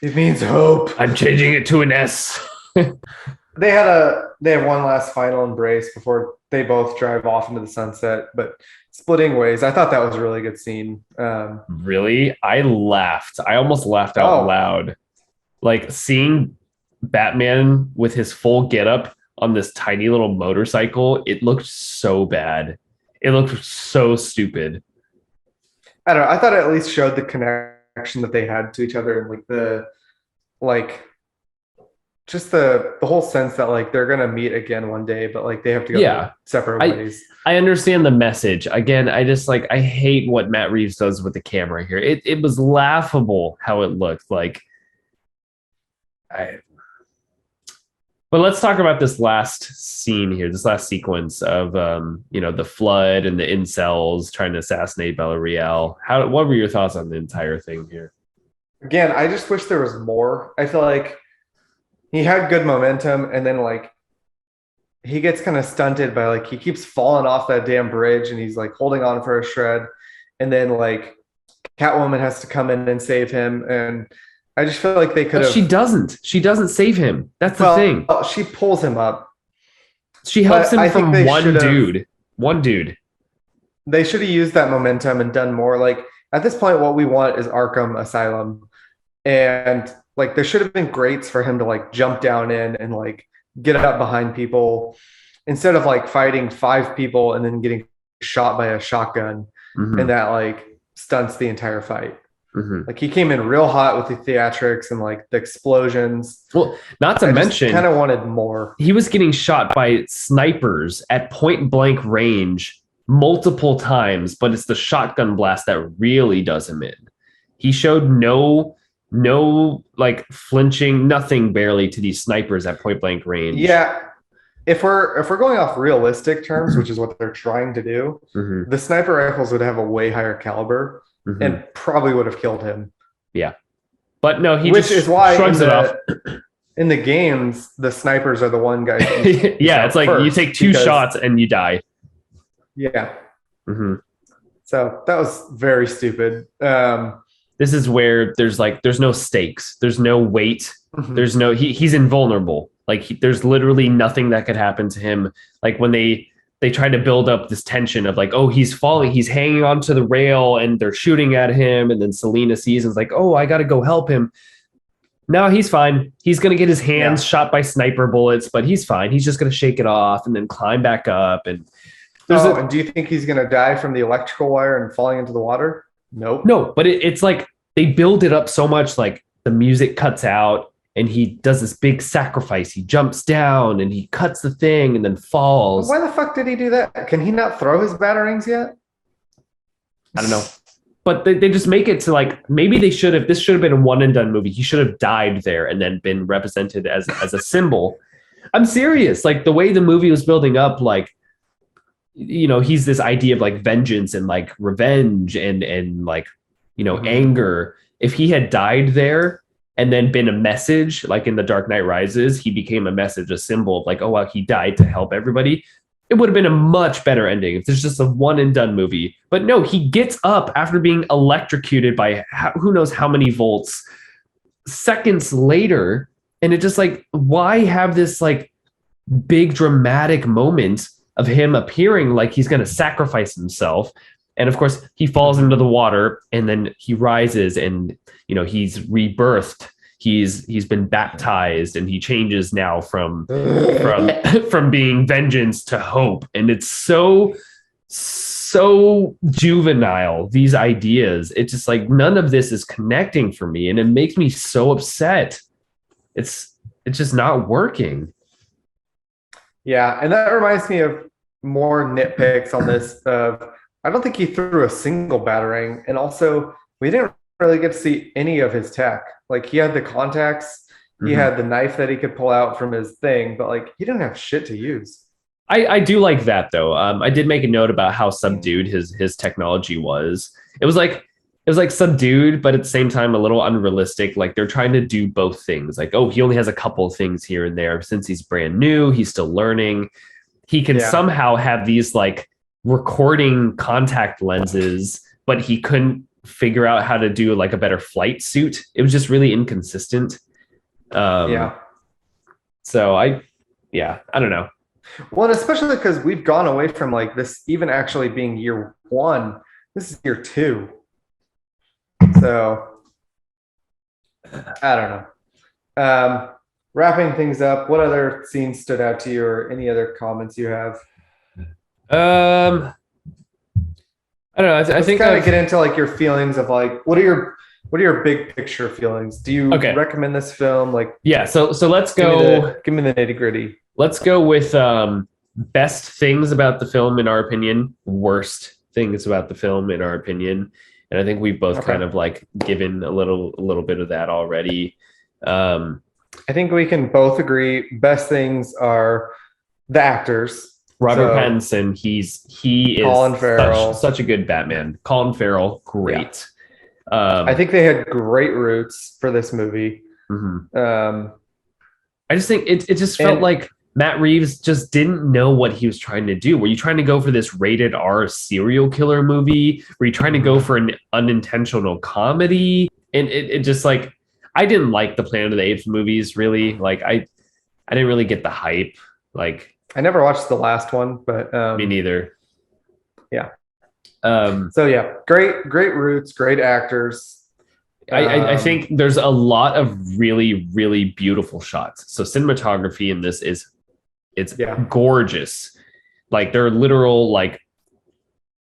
It means hope. I'm changing it to an S. They have one last final embrace before they both drive off into the sunset, but splitting ways. I thought that was a really good scene. Really? I laughed. I almost laughed out loud. Like seeing Batman with his full getup on this tiny little motorcycle, it looked so bad. It looked so stupid. I don't know. I thought it at least showed the connection that they had to each other, and the whole sense that like they're gonna meet again one day, but like they have to go separate ways. I understand the message. Again, I just I hate what Matt Reeves does with the camera here. It was laughable how it looked like. But let's talk about this last scene here, this last sequence of the flood and the incels trying to assassinate Bella Real. What were your thoughts on the entire thing here? Again, I just wish there was more. I feel like he had good momentum, and then like he gets kind of stunted by like he keeps falling off that damn bridge, and he's like holding on for a shred, and then like Catwoman has to come in and save him, and I just feel like they could have. She doesn't. She doesn't save him. That's the thing. She pulls him up. She helps him from one dude. One dude. They should have used that momentum and done more. Like at this point, what we want is Arkham Asylum, and like there should have been grates for him to like jump down in and like get up behind people instead of like fighting 5 people and then getting shot by a shotgun, and that like stunts the entire fight. Mm-hmm. Like he came in real hot with the theatrics and like the explosions. Well, not to mention, kind of wanted more. He was getting shot by snipers at point blank range multiple times, but it's the shotgun blast that really does him in. He showed no like flinching, nothing barely to these snipers at point blank range. Yeah. If we're going off realistic terms, which is what they're trying to do, the sniper rifles would have a way higher caliber. And probably would have killed him. Yeah. But no, which is why shrugs it off. In the games, the snipers are the one guy. Yeah, it's like you take 2 shots and you die. Yeah. So that was very stupid. This is where there's no stakes. There's no weight. There's no he's invulnerable. Like there's literally nothing that could happen to him. Like when they try to build up this tension of like, oh, he's falling, he's hanging onto the rail and they're shooting at him. And then Selena sees and is like, oh, I got to go help him. No, he's fine. He's going to get his hands shot by sniper bullets, but he's fine. He's just going to shake it off and then climb back up. And and do you think he's going to die from the electrical wire and falling into the water? Nope. No, but it's like they build it up so much, like the music cuts out. And he does this big sacrifice. He jumps down and he cuts the thing and then falls. Why the fuck did he do that? Can he not throw his batarangs yet? I don't know. But they just make it to like, maybe this should have been a one and done movie. He should have died there and then been represented as a symbol. I'm serious. Like the way the movie was building up, like, he's this idea of like vengeance and like revenge and like, anger. If he had died there, and then been a message, like in The Dark Knight Rises, he became a message, a symbol of like, oh, wow, he died to help everybody. It would have been a much better ending if there's just a one and done movie. But no, he gets up after being electrocuted by who knows how many volts seconds later. And it just like, why have this like big dramatic moment of him appearing like he's going to sacrifice himself? And of course, he falls into the water and then he rises and, he's rebirthed. He's been baptized and he changes now from being vengeance to hope. And it's so juvenile, these ideas. It's just like none of this is connecting for me. And it makes me so upset. It's just not working. Yeah, and that reminds me of more nitpicks on this. I don't think he threw a single batarang, and also we didn't really get to see any of his tech. Like he had the contacts, he Mhm. had the knife that he could pull out from his thing, but like he didn't have shit to use. I do like that though. I did make a note about how subdued his technology was. It was like subdued, but at the same time a little unrealistic. Like they're trying to do both things. Like, oh, he only has a couple of things here and there since he's brand new. He's still learning. He can Yeah, somehow have these like recording contact lenses, but he couldn't figure out how to do like a better flight suit. It was just really inconsistent. Um, yeah. so I don't know. Well, and especially because we've gone away from like this even actually being year one. This is year two. So I don't know. Wrapping things up, what other scenes stood out to you or any other comments you have? Um, I don't know. I Let's think kind of get into like your feelings of like what are your big picture feelings? Do you Okay. recommend this film? Like yeah. So let's go. give me the nitty-gritty. Let's go with best things about the film in our opinion, worst things about the film in our opinion, and I think we've both Okay. kind of like given a little bit of that already. Um, I think we can both agree best things are the actors. Robert So, Pattinson, he is Colin Farrell. such a good Batman. Colin Farrell, great. I think they had great roots for this movie. Mhm. Um, I just think it just felt And- like Matt Reeves just didn't know what he was trying to do. Were you trying to go for this rated R serial killer movie? Were you trying to go for an unintentional comedy? And it just like I didn't like the Planet of the Apes movies really. Like I didn't really get the hype. Like I never watched the last one, but me neither. yeah. So yeah, great roots, great actors. I think there's a lot of really, really beautiful shots. So cinematography in this it's gorgeous. Like there are literal like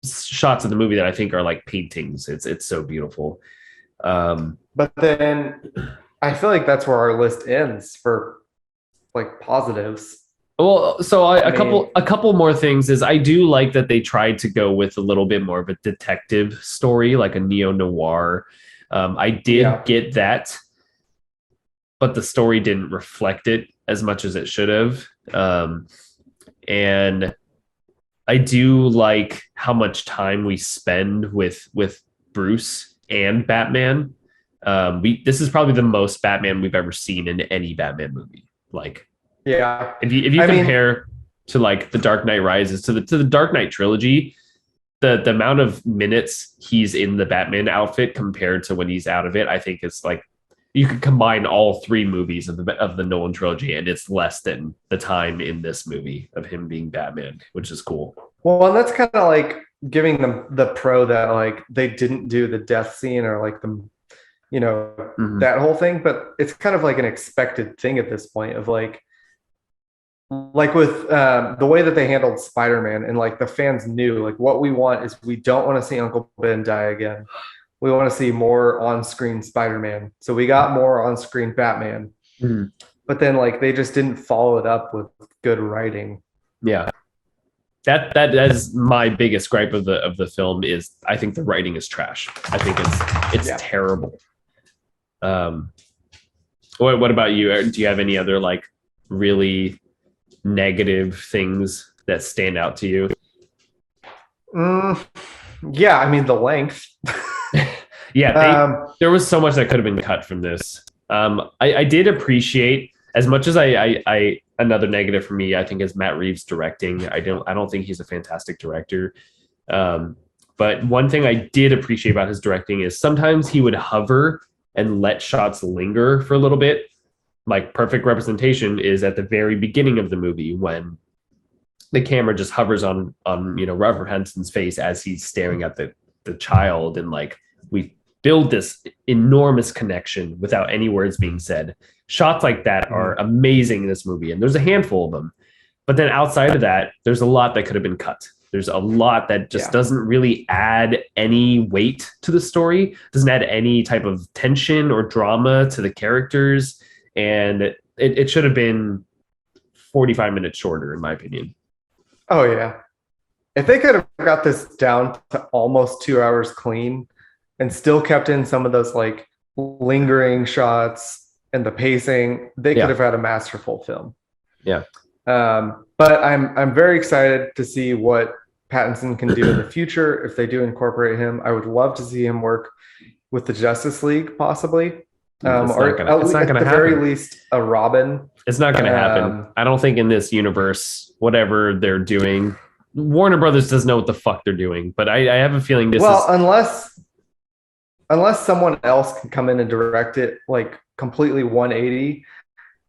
shots of the movie that I think are like paintings. It's so beautiful. But then I feel like that's where our list ends for like positives. Well, so I a couple more things is I do like that they tried to go with a little bit more of a detective story, like a neo-noir. I did get that, but the story didn't reflect it as much as it should have. And I do like how much time we spend with Bruce and Batman. This is probably the most Batman we've ever seen in any Batman movie. Like, if you compare to like the Dark Knight Rises to the Dark Knight trilogy, the amount of minutes he's in the Batman outfit compared to when he's out of it, I think it's like you could combine all three movies of the Nolan trilogy, and it's less than the time in this movie of him being Batman, which is cool. Well, and that's kind of like giving them the pro that like they didn't do the death scene or like the that whole thing, but it's kind of like an expected thing at this point of like with the way that they handled Spider-Man, and like the fans knew like what we want is we don't want to see Uncle Ben die again. We want to see more on-screen Spider-Man. So we got more on-screen Batman. But then like they just didn't follow it up with good writing. Yeah. That is my biggest gripe of the film is I think the writing is trash. I think it's terrible. What about you? Do you have any other like really negative things that stand out to you? Yeah, I mean the length. There was so much that could have been cut from this. I did appreciate as much as I another negative for me, I think, is Matt Reeves directing. I don't think he's a fantastic director. But one thing I did appreciate about his directing is sometimes he would hover and let shots linger for a little bit. Like perfect representation is at the very beginning of the movie when the camera just hovers on Robert Pattinson's face as he's staring at the child, and like we build this enormous connection without any words being said. Shots like that are amazing in this movie, and there's a handful of them. But then outside of that, there's a lot that could have been cut. There's a lot that just doesn't really add any weight to the story, doesn't add any type of tension or drama to the characters. And it should have been 45 minutes shorter, in my opinion. Oh yeah. If they could have got this down to almost 2 hours clean and still kept in some of those like lingering shots and the pacing, they could have had a masterful film. Yeah. But I'm very excited to see what Pattinson can do in the future if they do incorporate him. I would love to see him work with the Justice League, possibly. Or at the very least a Robin. It's not going to happen. I don't think in this universe, whatever they're doing, Warner Brothers doesn't know what the fuck they're doing. But I have a feeling this is... unless someone else can come in and direct it like completely 180,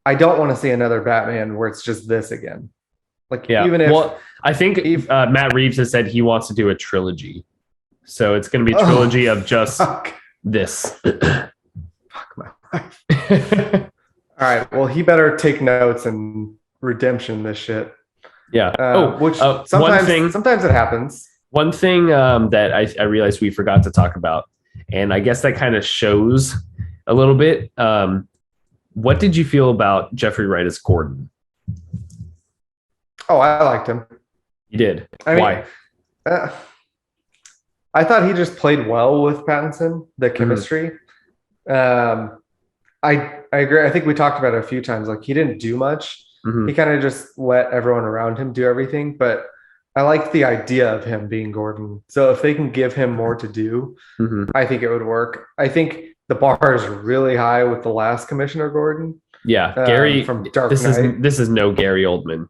I don't want to see another Batman where it's just this again. Like, even if... Well, I think Matt Reeves has said he wants to do a trilogy. So it's going to be a trilogy of just this. Fuck my life. All right. Well, he better take notes and redemption this shit. Yeah. Which sometimes it happens. One thing that I realized we forgot to talk about, and I guess that kind of shows a little bit. What did you feel about Jeffrey Wright as Gordon? Oh, I liked him. You did? Why? I thought he just played well with Pattinson, the chemistry. I agree. I think we talked about it a few times. Like, he didn't do much. He kind of just let everyone around him do everything. But I like the idea of him being Gordon. So if they can give him more to do, I think it would work. I think the bar is really high with the last Commissioner Gordon. Yeah, Gary from Dark Knight. This is no Gary Oldman.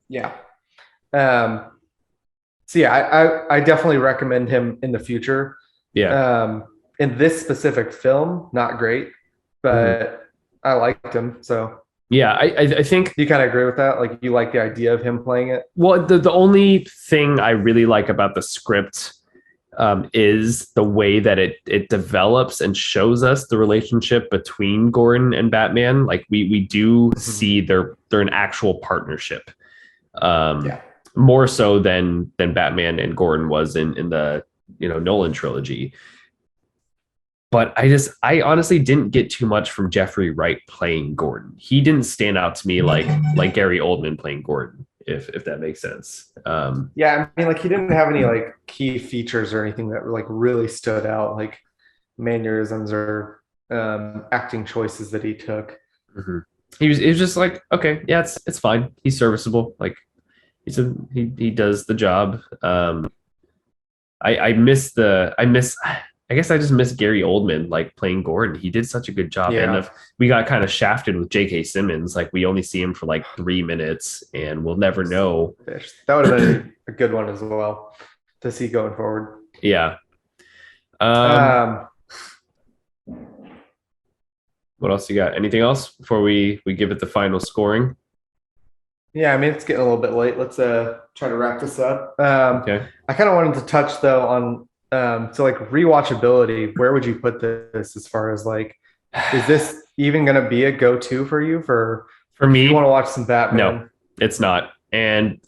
Yeah. So yeah, I definitely recommend him in the future. Yeah. In this specific film, not great, but I liked him. So yeah, I think you kind of agree with that. Like, you like the idea of him playing it. Well, the only thing I really like about the script is the way that it develops and shows us the relationship between Gordon and Batman. Like, we do see they're an actual partnership. More so than Batman and Gordon was in the Nolan trilogy. But I honestly didn't get too much from Jeffrey Wright playing Gordon. He didn't stand out to me like Gary Oldman playing Gordon, if that makes sense. Yeah, I mean, like, he didn't have any like key features or anything that like really stood out, like mannerisms or acting choices that he took. He was just like, okay, yeah, it's fine. He's serviceable. Like, he does the job. I guess I just miss Gary Oldman like playing Gordon. He did such a good job. Yeah. And we got kind of shafted with J.K. Simmons. Like, we only see him for like 3 minutes, and we'll never know. That would have been a good one as well to see going forward. Yeah. What else you got? Anything else before we give it the final scoring? Yeah, I mean, it's getting a little bit late. Let's try to wrap this up. Okay. I kind of wanted to touch though on so like rewatchability. Where would you put this as far as like, is this even going to be a go-to for you for me? You want to watch some Batman? No, it's not. And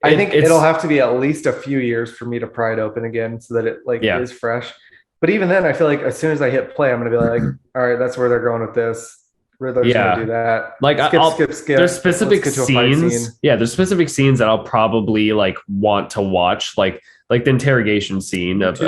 I think it'll have to be at least a few years for me to pry it open again so that it is fresh. But even then, I feel like as soon as I hit play, I'm going to be like, all right, that's where they're going with this. Riddler's going to do that. Like, skip. There's specific scenes. Yeah, there's specific scenes that I'll probably like want to watch, like the interrogation scene of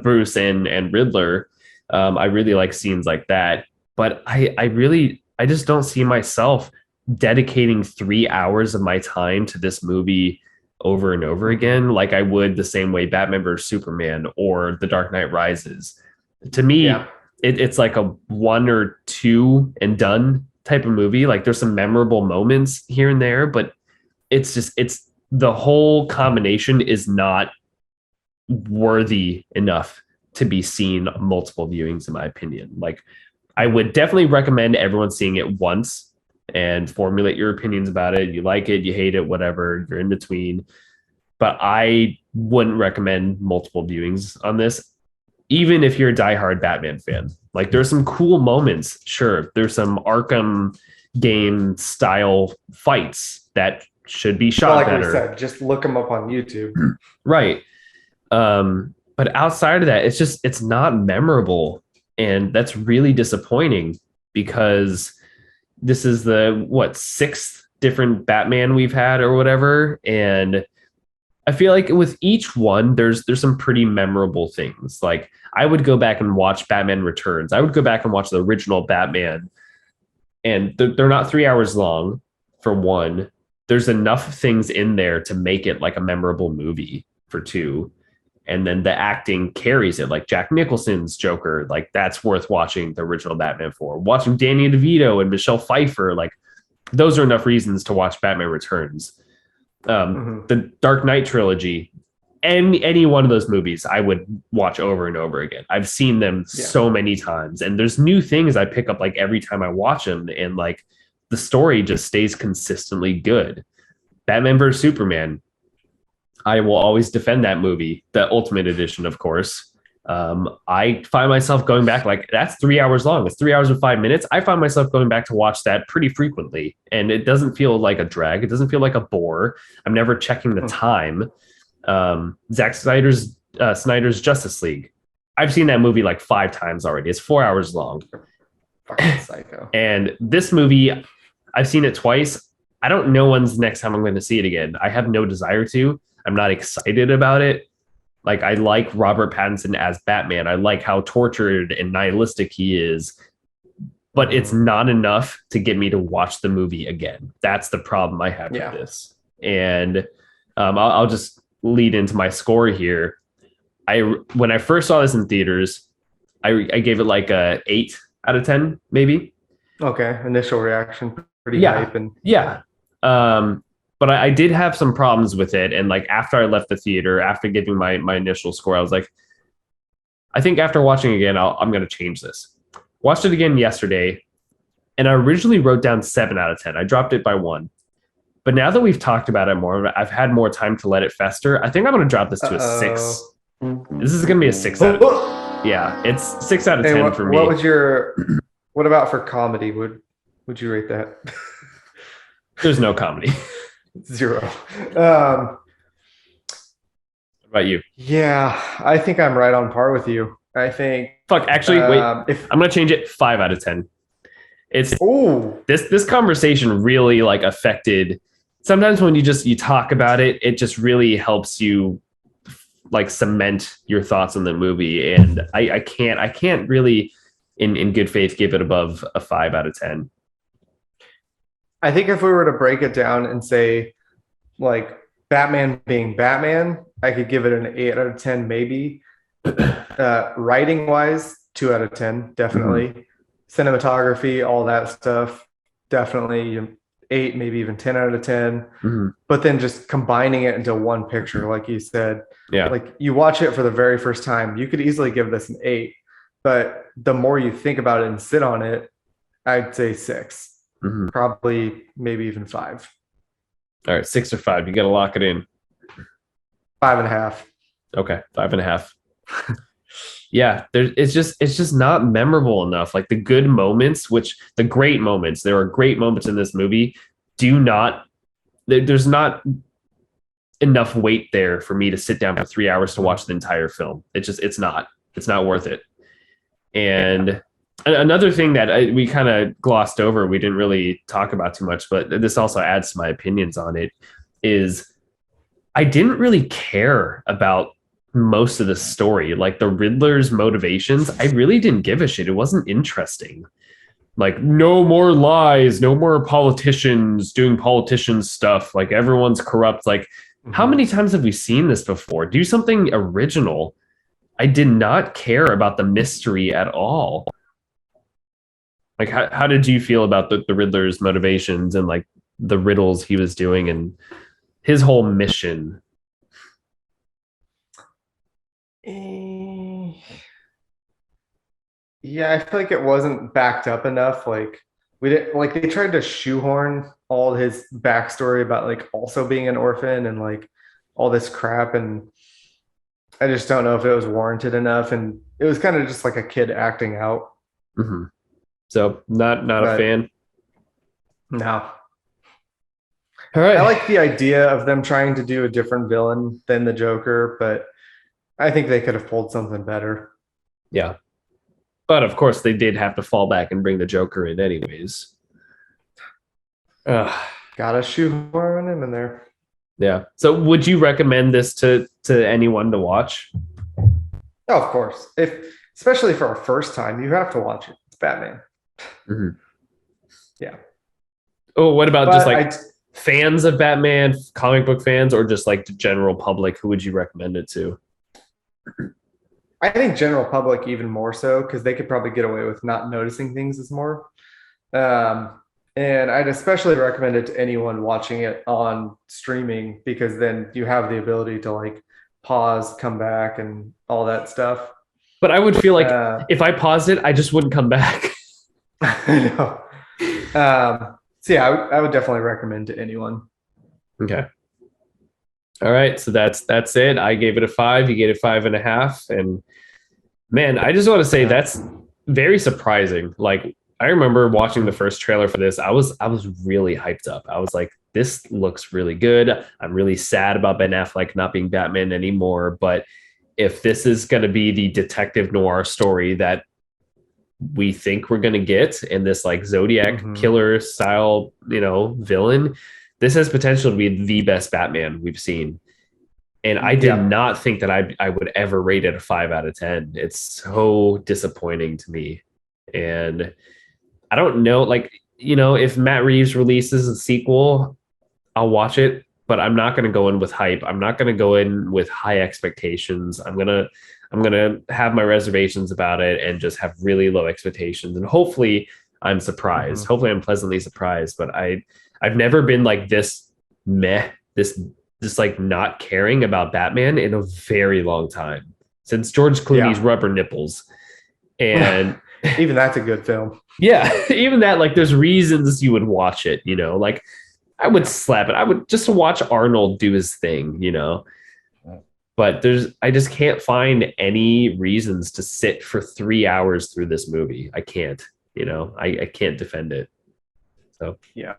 Bruce and Riddler. I really like scenes like that. But I just don't see myself dedicating 3 hours of my time to this movie over and over again, like I would the same way Batman vs Superman or The Dark Knight Rises. To me, it's like a 1 or 2 and done type of movie. Like, there's some memorable moments here and there, but it's the whole combination is not worthy enough to be seen multiple viewings, in my opinion. Like, I would definitely recommend everyone seeing it once and formulate your opinions about it. You like it, you hate it, whatever, you're in between. But I wouldn't recommend multiple viewings on this, even if you're a diehard Batman fan. Like, there's some cool moments. Sure, there's some Arkham game style fights that should be shot better. We said, just look them up on YouTube. Right. But outside of that, it's not memorable. And that's really disappointing because this is the sixth different Batman we've had or whatever, and I feel like with each one, there's some pretty memorable things. Like I would go back and watch Batman Returns. I would go back and watch the original Batman, and they're not 3 hours long. For one, there's enough things in there to make it like a memorable movie. For two, and then the acting carries it. Like Jack Nicholson's Joker, like that's worth watching the original Batman for. Watching Danny DeVito and Michelle Pfeiffer, like those are enough reasons to watch Batman Returns. The Dark Knight trilogy, and any one of those movies I would watch over and over again. I've seen them so many times, and there's new things I pick up like every time I watch them, and like the story just stays consistently good. Batman vs Superman, I will always defend that movie, the Ultimate Edition, of course. I find myself going back, like that's 3 hours long. It's 3 hours and 5 minutes. I find myself going back to watch that pretty frequently, and it doesn't feel like a drag. It doesn't feel like a bore. I'm never checking the time. Zack Snyder's Justice League. I've seen that movie like 5 times already. It's 4 hours long. Fucking psycho. And this movie, I've seen it twice. I don't know when's the next time I'm going to see it again. I have no desire to. I'm not excited about it. Like, I like Robert Pattinson as Batman. I like how tortured and nihilistic he is, but it's not enough to get me to watch the movie again. That's the problem I have with this. And I'll just lead into my score here. When I first saw this in theaters, I gave it like a 8 out of 10, maybe. Okay, initial reaction, pretty hype. And but I did have some problems with it. And like after I left the theater, after giving my initial score, I was like, I think after watching again, I'm going to change this. Watched it again yesterday, and I originally wrote down 7 out of 10. I dropped it by 1. But now that we've talked about it more, I've had more time to let it fester. I think I'm going to drop this to a 6. This is going to be a 6 out of 10. Yeah, it's 6 out of 10 for me. What about for comedy? Would you rate that? There's no comedy. 0. What about you? Yeah, I think I'm right on par with you. I think. Actually, wait. I'm gonna change it. 5 out of 10. It's this conversation really like affected. Sometimes when you talk about it, it just really helps you like cement your thoughts on the movie. And I can't really in good faith give it above a 5 out of 10. I think if we were to break it down and say, like, Batman being Batman, I could give it an 8 out of 10, maybe. Writing wise, 2 out of 10, definitely. Cinematography, all that stuff, definitely 8, maybe even 10 out of 10. But then just combining it into one picture, like you said, like you watch it for the very first time, you could easily give this an 8. But the more you think about it and sit on it, I'd say 6. Probably maybe even 5. All right, 6 or 5. You got to lock it in. 5.5. Okay, 5.5. Yeah, it's just not memorable enough. Like the good moments, the great moments, there are great moments in this movie. There's not enough weight there for me to sit down for 3 hours to watch the entire film. It's not worth it. And another thing that we kind of glossed over, we didn't really talk about too much, but this also adds to my opinions on it, is I didn't really care about most of the story. Like the Riddler's motivations, I really didn't give a shit. It wasn't interesting. Like, no more lies, no more politicians doing politician stuff. Like, everyone's corrupt. Like, how many times have we seen this before? Do something original. I did not care about the mystery at all. Like, how did you feel about the Riddler's motivations and like the riddles he was doing and his whole mission? Yeah, I feel like it wasn't backed up enough. Like we didn't, like they tried to shoehorn all his backstory about like also being an orphan and like all this crap, and I just don't know if it was warranted enough. And it was kind of just like a kid acting out. So not a fan. No. All right. I like the idea of them trying to do a different villain than the Joker, but I think they could have pulled something better. Yeah. But of course they did have to fall back and bring the Joker in anyways. Gotta shoehorn him in there. Yeah. So would you recommend this to anyone to watch? Oh, of course. Especially for a first time, you have to watch it. It's Batman. Mhm. Yeah. Oh, what about But just like fans of Batman, comic book fans, or just like the general public? Who would you recommend it to? I think general public even more so because they could probably get away with not noticing things as more. And I'd especially recommend it to anyone watching it on streaming because then you have the ability to like pause, come back, and all that stuff. But I would feel like if I paused it, I just wouldn't come back. I know. So yeah, I would definitely recommend to anyone. Okay. All right. So that's it. I gave it a 5. You gave it 5.5. And man, I just want to say that's very surprising. Like I remember watching the first trailer for this. I was really hyped up. I was like, this looks really good. I'm really sad about Ben Affleck not being Batman anymore. But if this is going to be the detective noir story that we think we're going to get in this like Zodiac killer style, villain, this has potential to be the best Batman we've seen. And I did not think that I would ever rate it a 5 out of 10. It's so disappointing to me. And I don't know, like, if Matt Reeves releases a sequel, I'll watch it, but I'm not going to go in with hype. I'm not going to go in with high expectations. I'm going to have my reservations about it and just have really low expectations. And hopefully I'm surprised. Hopefully I'm pleasantly surprised, but I've never been like this like not caring about Batman in a very long time, since George Clooney's Rubber Nipples. And even that's a good film. Yeah, even that, like there's reasons you would watch it, like I would slap it. I would just watch Arnold do his thing, but I just can't find any reasons to sit for 3 hours through this movie. I can't, I can't defend it. So, yeah.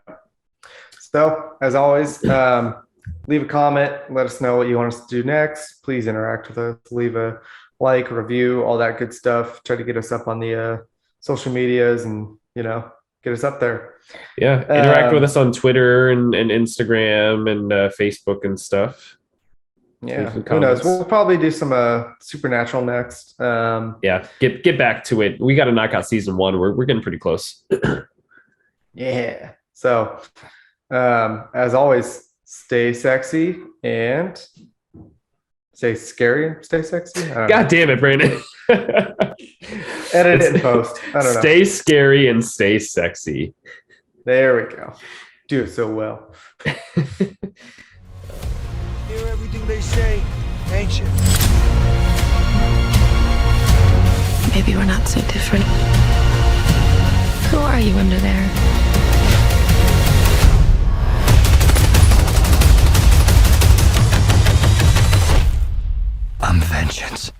So as always, leave a comment. Let us know what you want us to do next. Please interact with us. Leave a like, review, all that good stuff. Try to get us up on the social medias and, get us up there. Yeah. Interact with us on Twitter and Instagram and Facebook and stuff. Yeah. Who knows? We'll probably do some Supernatural next. Yeah. Get back to it. We got to knock out season 1. We're getting pretty close. Yeah. So as always, stay sexy and stay scary and stay sexy. God damn it, Brandon. Edit it in post. I don't know. Stay scary and stay sexy. There we go. Do it so well. Hear everything they say, ain't you? Maybe we're not so different. Who are you under there? I'm vengeance.